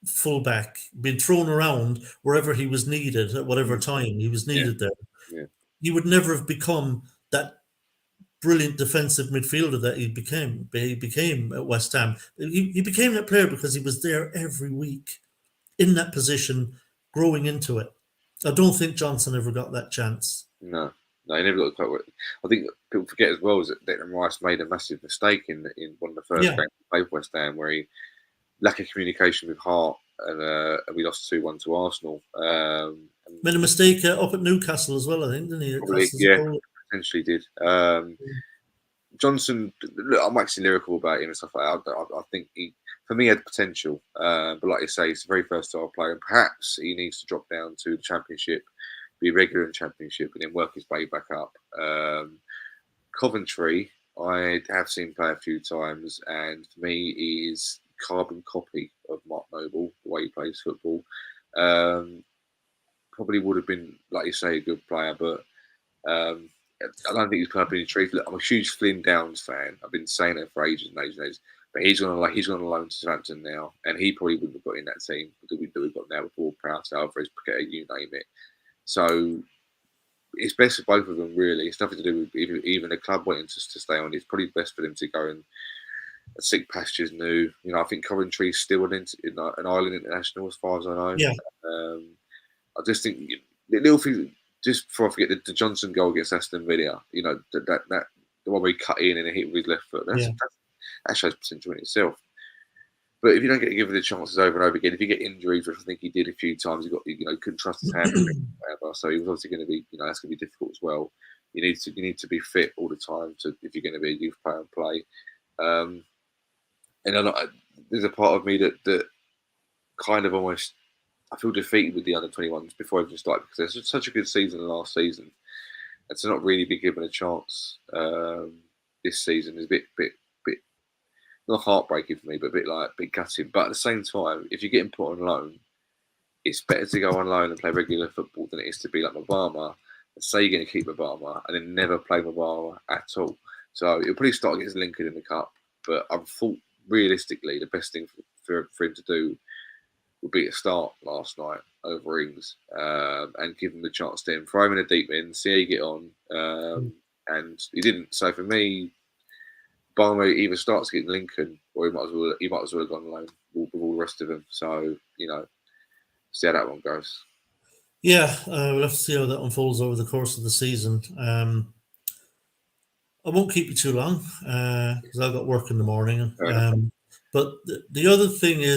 full back, been thrown around wherever he was needed at whatever time he was needed there? Yeah. He would never have become that brilliant defensive midfielder that he became. He became at West Ham. He became that player because he was there every week in that position, growing into it. I don't think Johnson ever got that chance. No, he never got quite. I think people forget as well is that Declan Rice made a massive mistake in one of the first games he played for West Ham, where he lack of communication with Hart, and we lost 2-1 to Arsenal. Made a mistake up at Newcastle as well, I think, didn't he? Probably, potentially did. Johnson, look, I'm actually lyrical about him and stuff like that. I think he, for me, had potential. But like you say, he's a very versatile player. And perhaps he needs to drop down to the Championship, be regular in the Championship, and then work his way back up. Coventry, I have seen play a few times, and for me, he is carbon copy of Mark Noble, the way he plays football. probably would have been, like you say, a good player, but I don't think he's kind of been intrigued. Look, I'm a huge Flynn Downs fan. I've been saying it for ages and ages and ages. But he's gone on loan to Southampton now, and he probably wouldn't have got in that team that we've got now with Ward Prowse, Alvarez, Paqueta, you name it. So it's best for both of them, really. It's nothing to do with even the club wanting to stay on. It's probably best for them to go and seek pastures new. You know, I think Coventry's still an Ireland international, as far as I know. Yeah. I just think the little thing. Just before I forget, the Johnson goal against Aston Villa, you know, that the one where he cut in and hit with his left foot, that shows potential in itself. But if you don't get given the chances over and over again, if you get injuries, which I think he did a few times, couldn't trust his hand, whatever. So he was obviously going to be, that's going to be difficult as well. You need to be fit all the time if you're going to be a youth player and play. And there's a part of me that kind of almost, I feel defeated with the under 21s before I even started, because there's such a good season last season, and to not really be given a chance this season is a bit not heartbreaking for me, but a bit gutting. But at the same time, if you're getting put on loan, it's better to go on loan and play regular football than it is to be like Mabama and say you're going to keep Mabama and then never play Mabama at all. So it'll probably start against Lincoln in the cup, but I thought realistically the best thing for him to do would be to start last night over Ings and give him the chance to throw him in a deep end, see how you get on. And he didn't. So for me, Barlow either starts against Lincoln or he might as well have gone alone with all the rest of them. So, see how that one goes. Yeah, we'll have to see how that unfolds over the course of the season. I won't keep you too long because I've got work in the morning. But the other thing I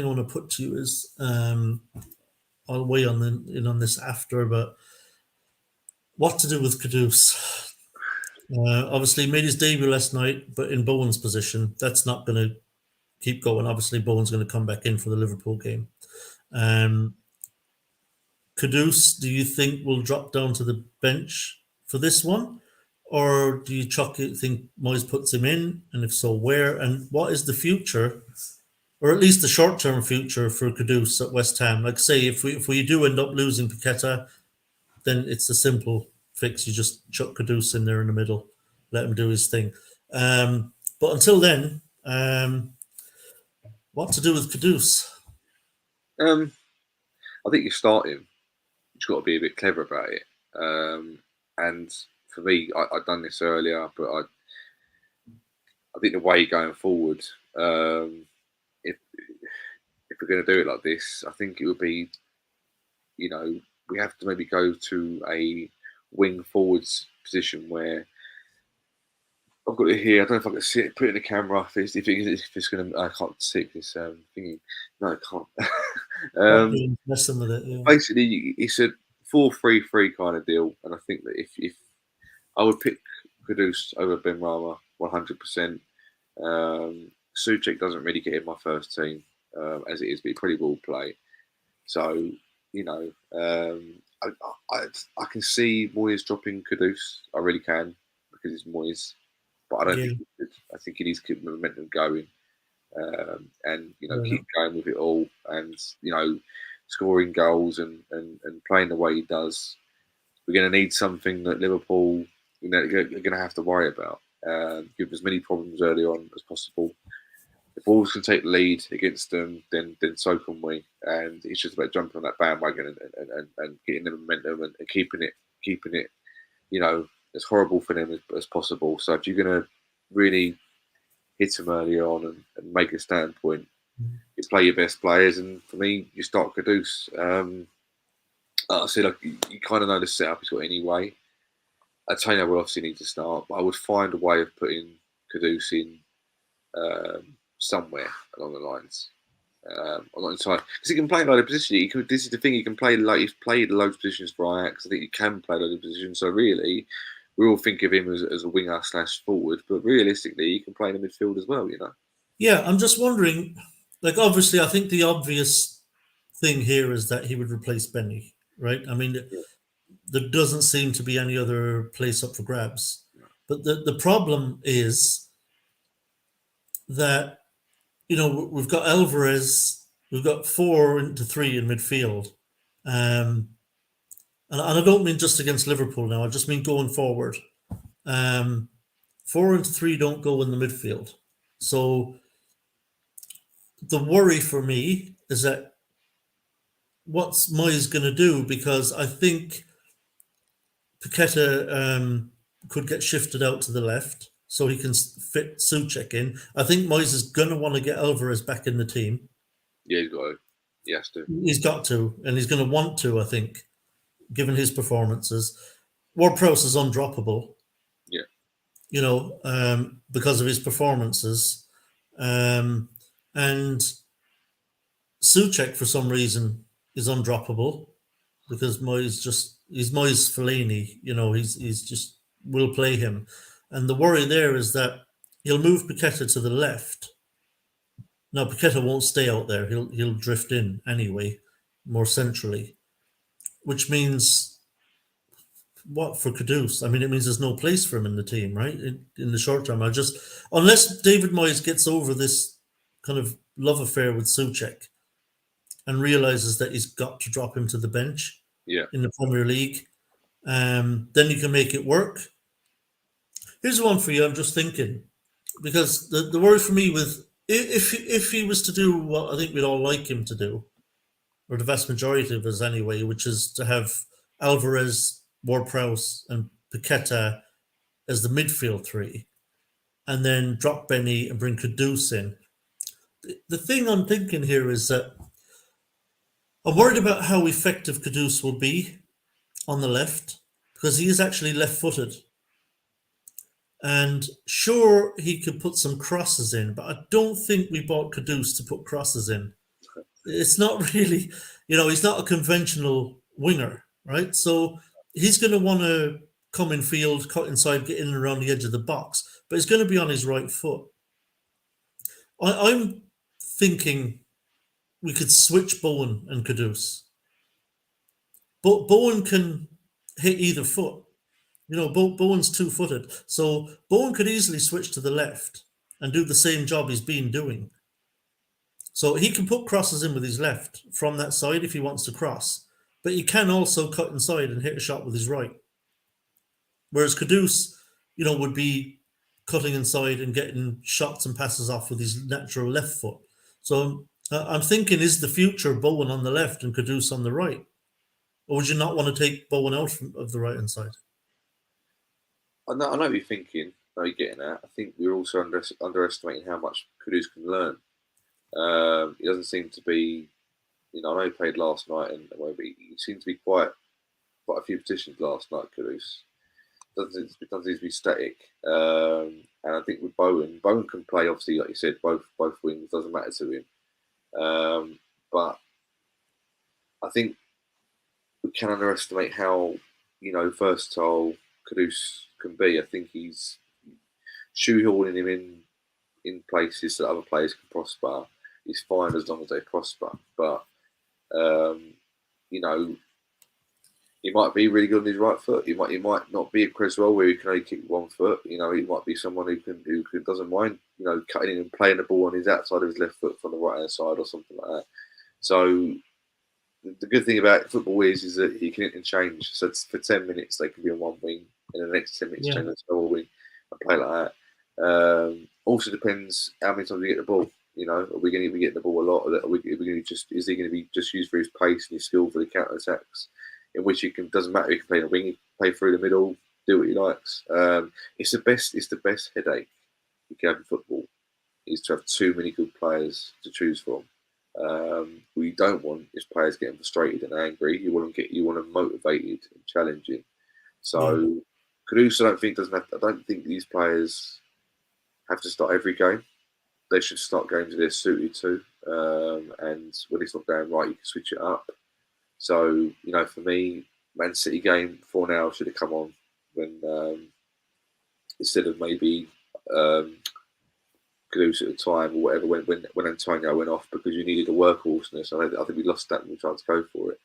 want to put to you is I'll weigh on this after, but what to do with Kudus. Obviously, he made his debut last night, but in Bowen's position, that's not going to keep going. Obviously, Bowen's going to come back in for the Liverpool game. Kudus, do you think will drop down to the bench for this one? Or do you think Moyes puts him in? And if so, where? And what is the future, or at least the short-term future for Kudus at West Ham? Like, say, if we do end up losing Paqueta, then it's a simple fix. You just chuck Kudus in there in the middle, let him do his thing. But until then, what to do with Kudus? I think you start him. You've got to be a bit clever about it. And for me, I've done this earlier, but I think the way going forward, if we're going to do it like this, I think it would be, we have to maybe go to a wing forwards position where I've got it here. I don't know if I can see it. Put it in the camera. If it's going to, I can't see this thingy. No, I can't. Messing with it. Yeah. Basically, it's a 4-3-3 kind of deal, and I think that if I would pick Kudus over Benrahma 100%. Souček doesn't really get in my first team as it is, but he probably will play. So I can see Moyes dropping Kudus. I really can, because it's Moyes. But I don't think he should. I think he needs to keep the momentum going, and keep going with it all, and scoring goals and playing the way he does. We're going to need something that Liverpool are going to have to worry about. Give as many problems early on as possible. If Wolves can take the lead against them, then so can we. And it's just about jumping on that bandwagon and getting the momentum and keeping it, as horrible for them as possible. So if you're going to really hit them early on and make a standpoint, you play your best players. And for me, you start Kudus. I said, you kind of know the setup he's got anyway. Antonio will obviously need to start, but I would find a way of putting Kudus in somewhere along the lines. I'm not entirely, because he can play a lot of positions. This is the thing, he can play he's played loads of positions for Ajax. I think he can play a lot of positions. So really, we all think of him as a winger / forward, but realistically, he can play in the midfield as well. Yeah, I'm just wondering. Like, obviously, I think the obvious thing here is that he would replace Benny, right? I mean, there doesn't seem to be any other place up for grabs. But the problem is that, we've got Alvarez, we've got 4-3 in midfield, And I don't mean just against Liverpool now. I just mean going forward. 4 and 3 don't go in the midfield. So the worry for me is that what's Moyes going to do? Because I think Paqueta could get shifted out to the left so he can fit Souček in. I think Moyes is going to want to get Alvarez back in the team. Yeah, he's got to. He has to. He's got to, and he's going to want to, I think, given his performances. Ward-Prowse is undroppable. Yeah. You know, because of his performances. And Souček, for some reason, is undroppable because he's Moyes Fellaini. You know, he's just will play him. And the worry there is that he'll move Paqueta to the left. Now, Paqueta won't stay out there. He'll drift in anyway, more centrally, which means what for Kudus? I mean, it means there's no place for him in the team, right? In the short term, unless David Moyes gets over this kind of love affair with Souček and realizes that he's got to drop him to the bench in the Premier League, then you can make it work. Here's one for you. I'm just thinking, because the worry for me with if he was to do what I think we'd all like him to do, or the vast majority of us anyway, which is to have Alvarez, Ward-Prowse, and Paqueta as the midfield three, and then drop Benny and bring Kudus in. The thing I'm thinking here is that I'm worried about how effective Kudus will be on the left, because he is actually left-footed. And sure, he could put some crosses in, but I don't think we bought Kudus to put crosses in. It's not really, he's not a conventional winger, right? So he's going to want to come in field, cut inside, get in and around the edge of the box, but he's going to be on his right foot. I'm thinking we could switch Bowen and Kudus. But Bowen can hit either foot. Bowen's two-footed. So Bowen could easily switch to the left and do the same job he's been doing. So he can put crosses in with his left from that side if he wants to cross. But he can also cut inside and hit a shot with his right. Whereas Kudus, would be cutting inside and getting shots and passes off with his natural left foot. So I'm thinking, is the future Bowen on the left and Kudus on the right? Or would you not want to take Bowen out of the right-hand side? I know what you're thinking. I know you're getting at. I think we're also underestimating how much Kudus can learn. He doesn't seem to be, I know he played last night and he seemed to be quite a few positions last night, Kudus. Doesn't seem to be static. And I think with Bowen can play, obviously, like you said, both wings, doesn't matter to him. But I think we can underestimate how, versatile Kudus can be. I think he's shoehorning him in places that other players can prosper. He's fine as long as they prosper. But, he might be really good on his right foot. He might not be a Creswell where he can only kick with 1 foot. He might be someone who doesn't mind, cutting in and playing the ball on his outside of his left foot from the right hand side or something like that. So the good thing about football is that he can interchange. So for 10 minutes they can be on one wing, and the next 10 minutes change to the other wing and play like that. Also depends how many times we get the ball. Are we going to be getting the ball a lot? Or are we going to is he going to be just used for his pace and his skill for the counter attacks? In which doesn't matter, he can play in a wing, he can play through the middle, do what he likes. It's the best headache you can have in football, is to have too many good players to choose from. What you don't want is players getting frustrated and angry. You want them motivated and challenging. So Kudus, I don't think these players have to start every game. They should start games that they're suited to. And when it's not going right, you can switch it up. So, for me, Man City game 4-0 should have come on when instead of maybe Kudus at the time or whatever when Antonio went off, because you needed a workhorseness. I think we lost that and we tried to go for it.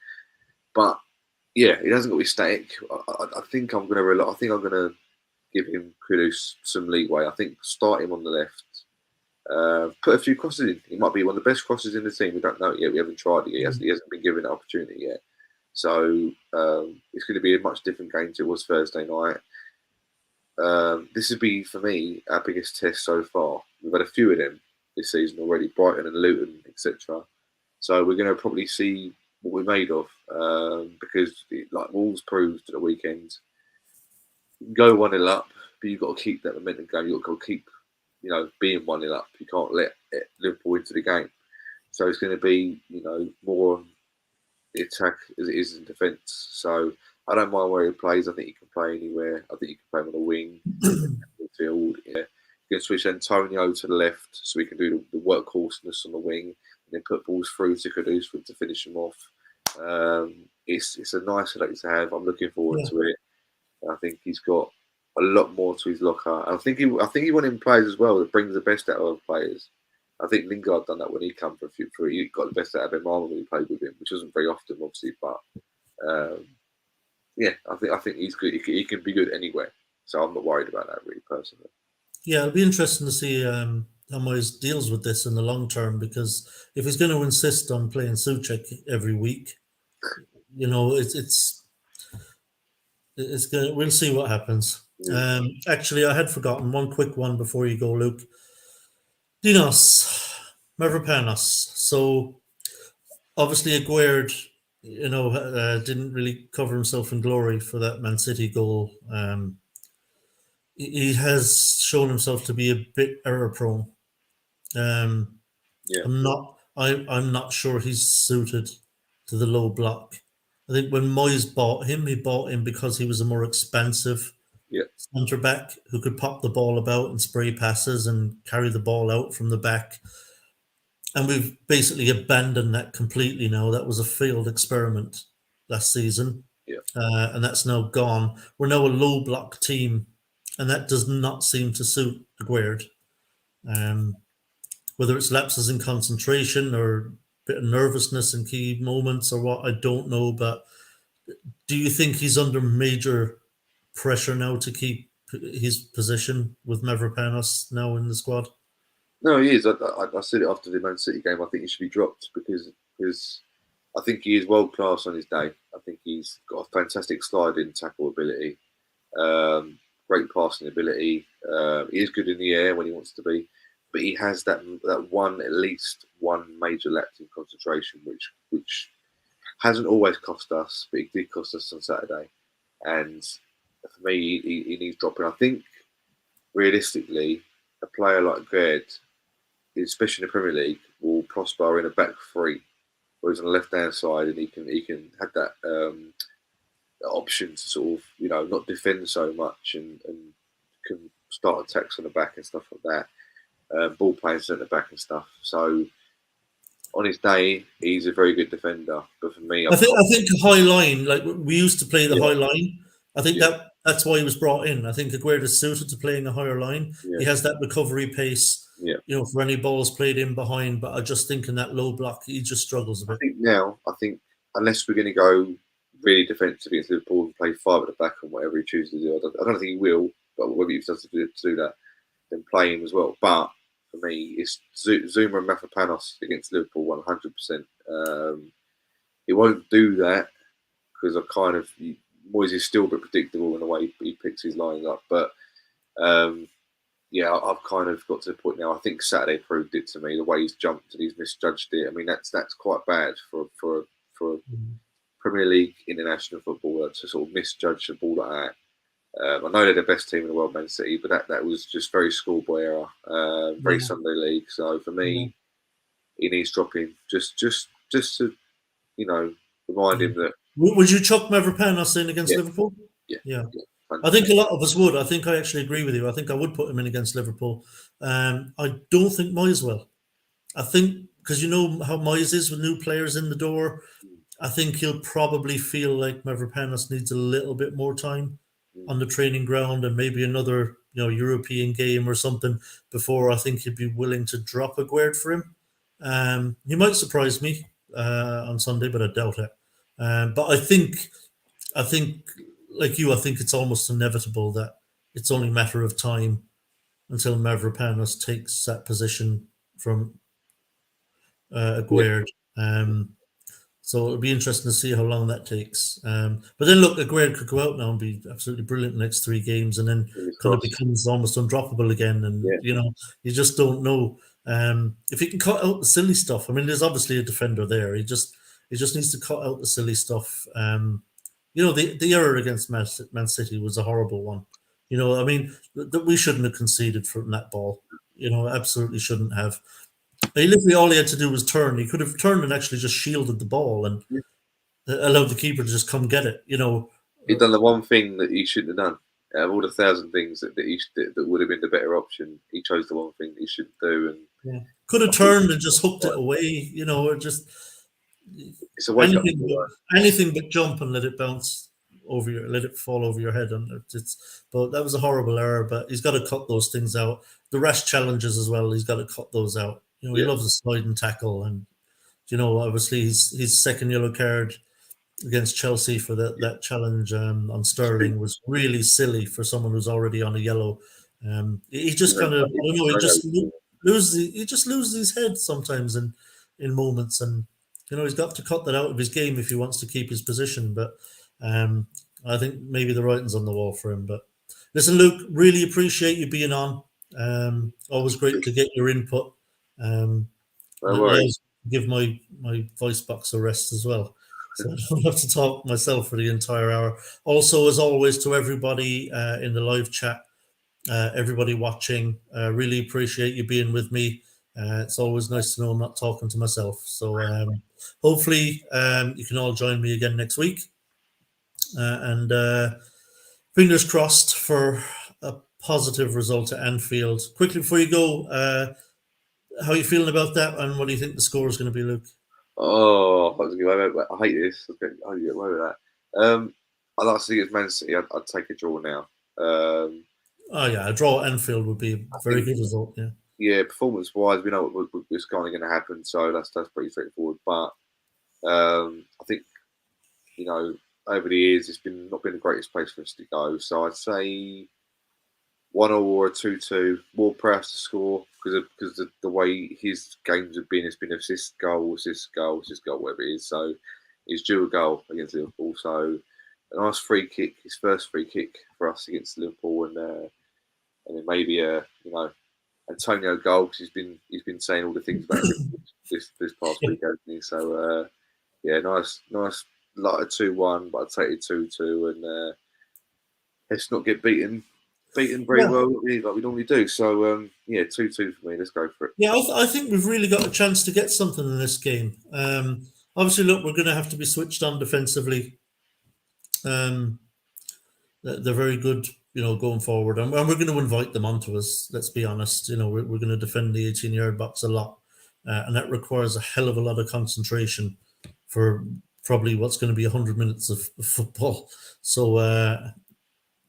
But yeah, he hasn't got to be static. I think I'm going to give him Kudus some leeway. I think start him on the left. Put a few crosses in. He might be one of the best crosses in the team. We don't know it yet. We haven't tried it yet. He hasn't been given an opportunity yet. So it's going to be a much different game to it was Thursday night. This would be, for me, our biggest test so far. We've had a few of them this season already, Brighton and Luton, etc. So we're going to probably see what we're made of, because, like Wolves proved at the weekend, you can go 1-0 up, but you've got to keep that momentum going. You've got to keep, being 1-0 up. You can't let Liverpool into the game. So it's going to be, more on the attack as it is in defence. So I don't mind where he plays. I think he can play anywhere. I think he can play on the wing, midfield. Yeah, you can switch Antonio to the left, so we can do the workhorseness on the wing, and then put balls through to Kudus to finish them off. It's a nice select to have. I'm looking forward to it. I think he's got a lot more to his locker. I think he wanted players as well that brings the best out of players. I think Lingard done that when he came he got the best out of him when he played with him, which wasn't very often, obviously. But yeah, I think he's good. He can be good anywhere, so I'm not worried about that really personally. Yeah, it'll be interesting to see how Moyes deals with this in the long term, because if he's going to insist on playing Souček every week, it's going. We'll see what happens. Actually, I had forgotten one quick one before you go, Luke. Dinos Mavropanos. So obviously Aguerd, didn't really cover himself in glory for that Man City goal. He has shown himself to be a bit error prone. I'm not sure he's suited to the low block. I think when Moyes bought him, he bought him because he was a more expensive centre back who could pop the ball about and spray passes and carry the ball out from the back. And we've basically abandoned that completely now. That was a failed experiment last season. And that's now gone. We're now a low block team, and that does not seem to suit Aguerd. Whether it's lapses in concentration or a bit of nervousness in key moments or what, I don't know. But do you think he's under major pressure now to keep his position with Mavropanos now in the squad? No, he is. I said it after the Man City game. I think he should be dropped because I think he is world class on his day. I think he's got a fantastic sliding tackle ability, great passing ability. He is good in the air when he wants to be, but he has that at least one major lapse in concentration, which hasn't always cost us, but it did cost us on Saturday. And for me, he needs dropping. I think realistically, a player like Gerd, especially in the Premier League, will prosper in a back three, where he's on the left hand side and he can have that option to sort of not defend so much and can start attacks on the back and stuff like that. Ball playing centre back and stuff. So on his day, he's a very good defender. But for me, I think a high line, like we used to play the high line. I think that's why he was brought in. I think Aguerd is suited to playing a higher line. He has that recovery pace. For any balls played in behind, but I just think in that low block, he just struggles a bit. I think unless we're going to go really defensive against Liverpool and play 5 at the back and whatever he chooses to do, I don't think he will, but whether he does to do that, then play him as well. But for me, it's Zuma and Mavropanos against Liverpool 100%. He won't do that because Moyes is still a bit predictable in the way he picks his lines up, but I've kind of got to the point now. I think Saturday proved it to me. The way he's jumped and he's misjudged it. I mean, that's quite bad for a Premier League international footballer to sort of misjudge the ball like that. I know they're the best team in the world, Man City, but that was just very schoolboy error, very Sunday League. So for me, he needs dropping just to remind him that. Would you chuck Mavropanos in against Liverpool? Yeah. I think a lot of us would. I think I actually agree with you. I think I would put him in against Liverpool. I don't think Moyes will. I think because you know how Moyes is with new players in the door. I think he'll probably feel like Mavropanos needs a little bit more time on the training ground and maybe another European game or something before I think he'd be willing to drop Aguerd for him. He might surprise me on Sunday, but I doubt it. But I think like you, I think it's almost inevitable that it's only a matter of time until Mavropanos takes that position from Aguerd. So it'll be interesting to see how long that takes. But then look, Aguero could go out now and be absolutely brilliant in the next 3 games, and then Fingers kind of crossed. becomes almost undroppable again. And Yeah. you just don't know if he can cut out the silly stuff. I mean, there's obviously a defender there. He just needs to cut out the silly stuff. The error against Man City was a horrible one. I mean, that we shouldn't have conceded from that ball. Absolutely shouldn't have. He literally all he had to do was turn. He could have turned and actually just shielded the ball and Yeah. allowed the keeper to just come get it. He'd done the one thing that he shouldn't have done. Out of all the thousand things that would have been the better option, he chose the one thing that he shouldn't do. And Yeah. Could have I think turned and just hooked it away. Or just it's a wake up anything, call. Right? anything but jump and let it bounce let it fall over your head. And but that was a horrible error. But he's got to cut those things out. The rash challenges as well. He's got to cut those out. He Yeah. loves a slide and tackle, and obviously his second yellow card against Chelsea for that challenge on Sterling was really silly for someone who's already on a yellow. He just kind of, I don't know, he just loses his head sometimes in moments, and he's got to cut that out of his game if he wants to keep his position. But I think maybe the writing's on the wall for him. But listen, Luke, really appreciate you being on. Always great to get your input. No worries. Give my voice box a rest as well. So I don't have to talk myself for the entire hour. Also, as always, to everybody in the live chat, everybody watching, really appreciate you being with me. It's always nice to know I'm not talking to myself. So hopefully you can all join me again next week. And fingers crossed for a positive result at Anfield. Quickly before you go, how are you feeling about that, and what do you think the score is going to be, Luke? Oh, I hate this. I hate to get away with that. I'd like to see it as Man City. I'd take a draw now. Oh yeah, a draw at Anfield would be a very good result. Yeah. Yeah, performance-wise, we know what's kind of going to happen, so that's pretty straightforward. But I think over the years, it's not been the greatest place for us to go. So I'd say 1-0 or a 2-2. More perhaps to score because the way his games have been, it's been assist goal, whatever it is. So he's due a goal against Liverpool. So a nice free kick, his first free kick for us against Liverpool, and then maybe Antonio goal because he's been saying all the things about him this past week, hasn't he? So yeah, nice like a 2-1, but I'd take it 2-2, and let's not get beaten very well like we normally do. So yeah, 2-2 for me. Let's go for it. Yeah, I think we've really got a chance to get something in this game. Obviously, look, we're going to have to be switched on defensively. They're very good, going forward, and we're going to invite them onto us. Let's be honest. We're going to defend the 18-yard box a lot, and that requires a hell of a lot of concentration for probably what's going to be 100 minutes of football. So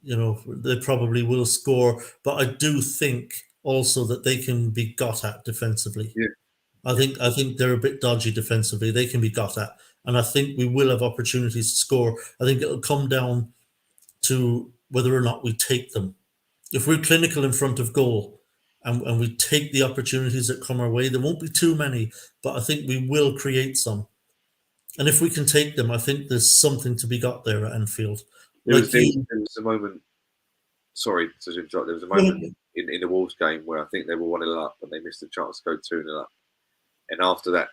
they probably will score, but I do think also that they can be got at defensively. Yeah. I think they're a bit dodgy defensively. They can be got at, and I think we will have opportunities to score. I think it'll come down to whether or not we take them. If we're clinical in front of goal and we take the opportunities that come our way, there won't be too many, but I think we will create some. And if we can take them, I think there's something to be got there at Anfield. There was a moment. Sorry to interrupt. There was a moment in the Wolves game where I think they were 1-0 up and they missed a chance to go 2-0 up. And after that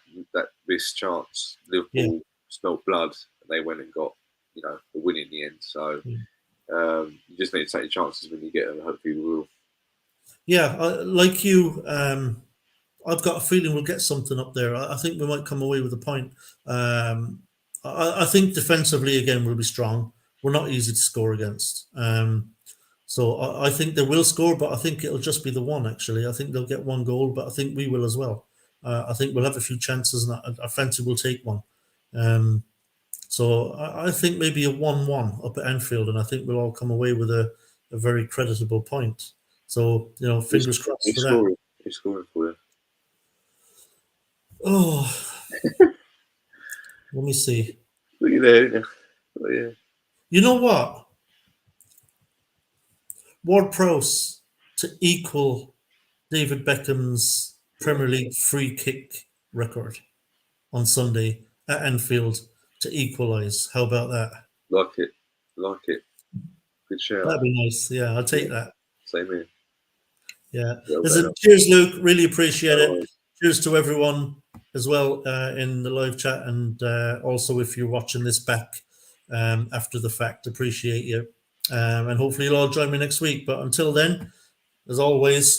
missed chance, Liverpool smelled blood and they went and got the win in the end. So you just need to take your chances when you get them. Hopefully, we will. Yeah, like you, I've got a feeling we'll get something up there. I think we might come away with a point. I think defensively again we'll be strong. We're not easy to score against. So I think they will score, but I think it'll just be the one. Actually, I think they'll get one goal, but I think we will as well. I think we'll have a few chances, and I fancy we'll take one. So I think maybe a 1-1 up at Anfield, and I think we'll all come away with a very creditable point. So fingers crossed for that. He's scoring for you. Oh, let me see. Look at there. Oh, yeah. You know what? Ward-Prowse to equal David Beckham's Premier League free kick record on Sunday. at Anfield to equalise. How about that? Like it. Good shout. That'd be nice. Yeah, I'll take that. Same here. Yeah. Well Listen, done. cheers, Luke. Really appreciate No it. Cheers to everyone as well in the live chat, and also if you're watching this back after the fact, appreciate you. And hopefully you'll all join me next week. But until then, as always,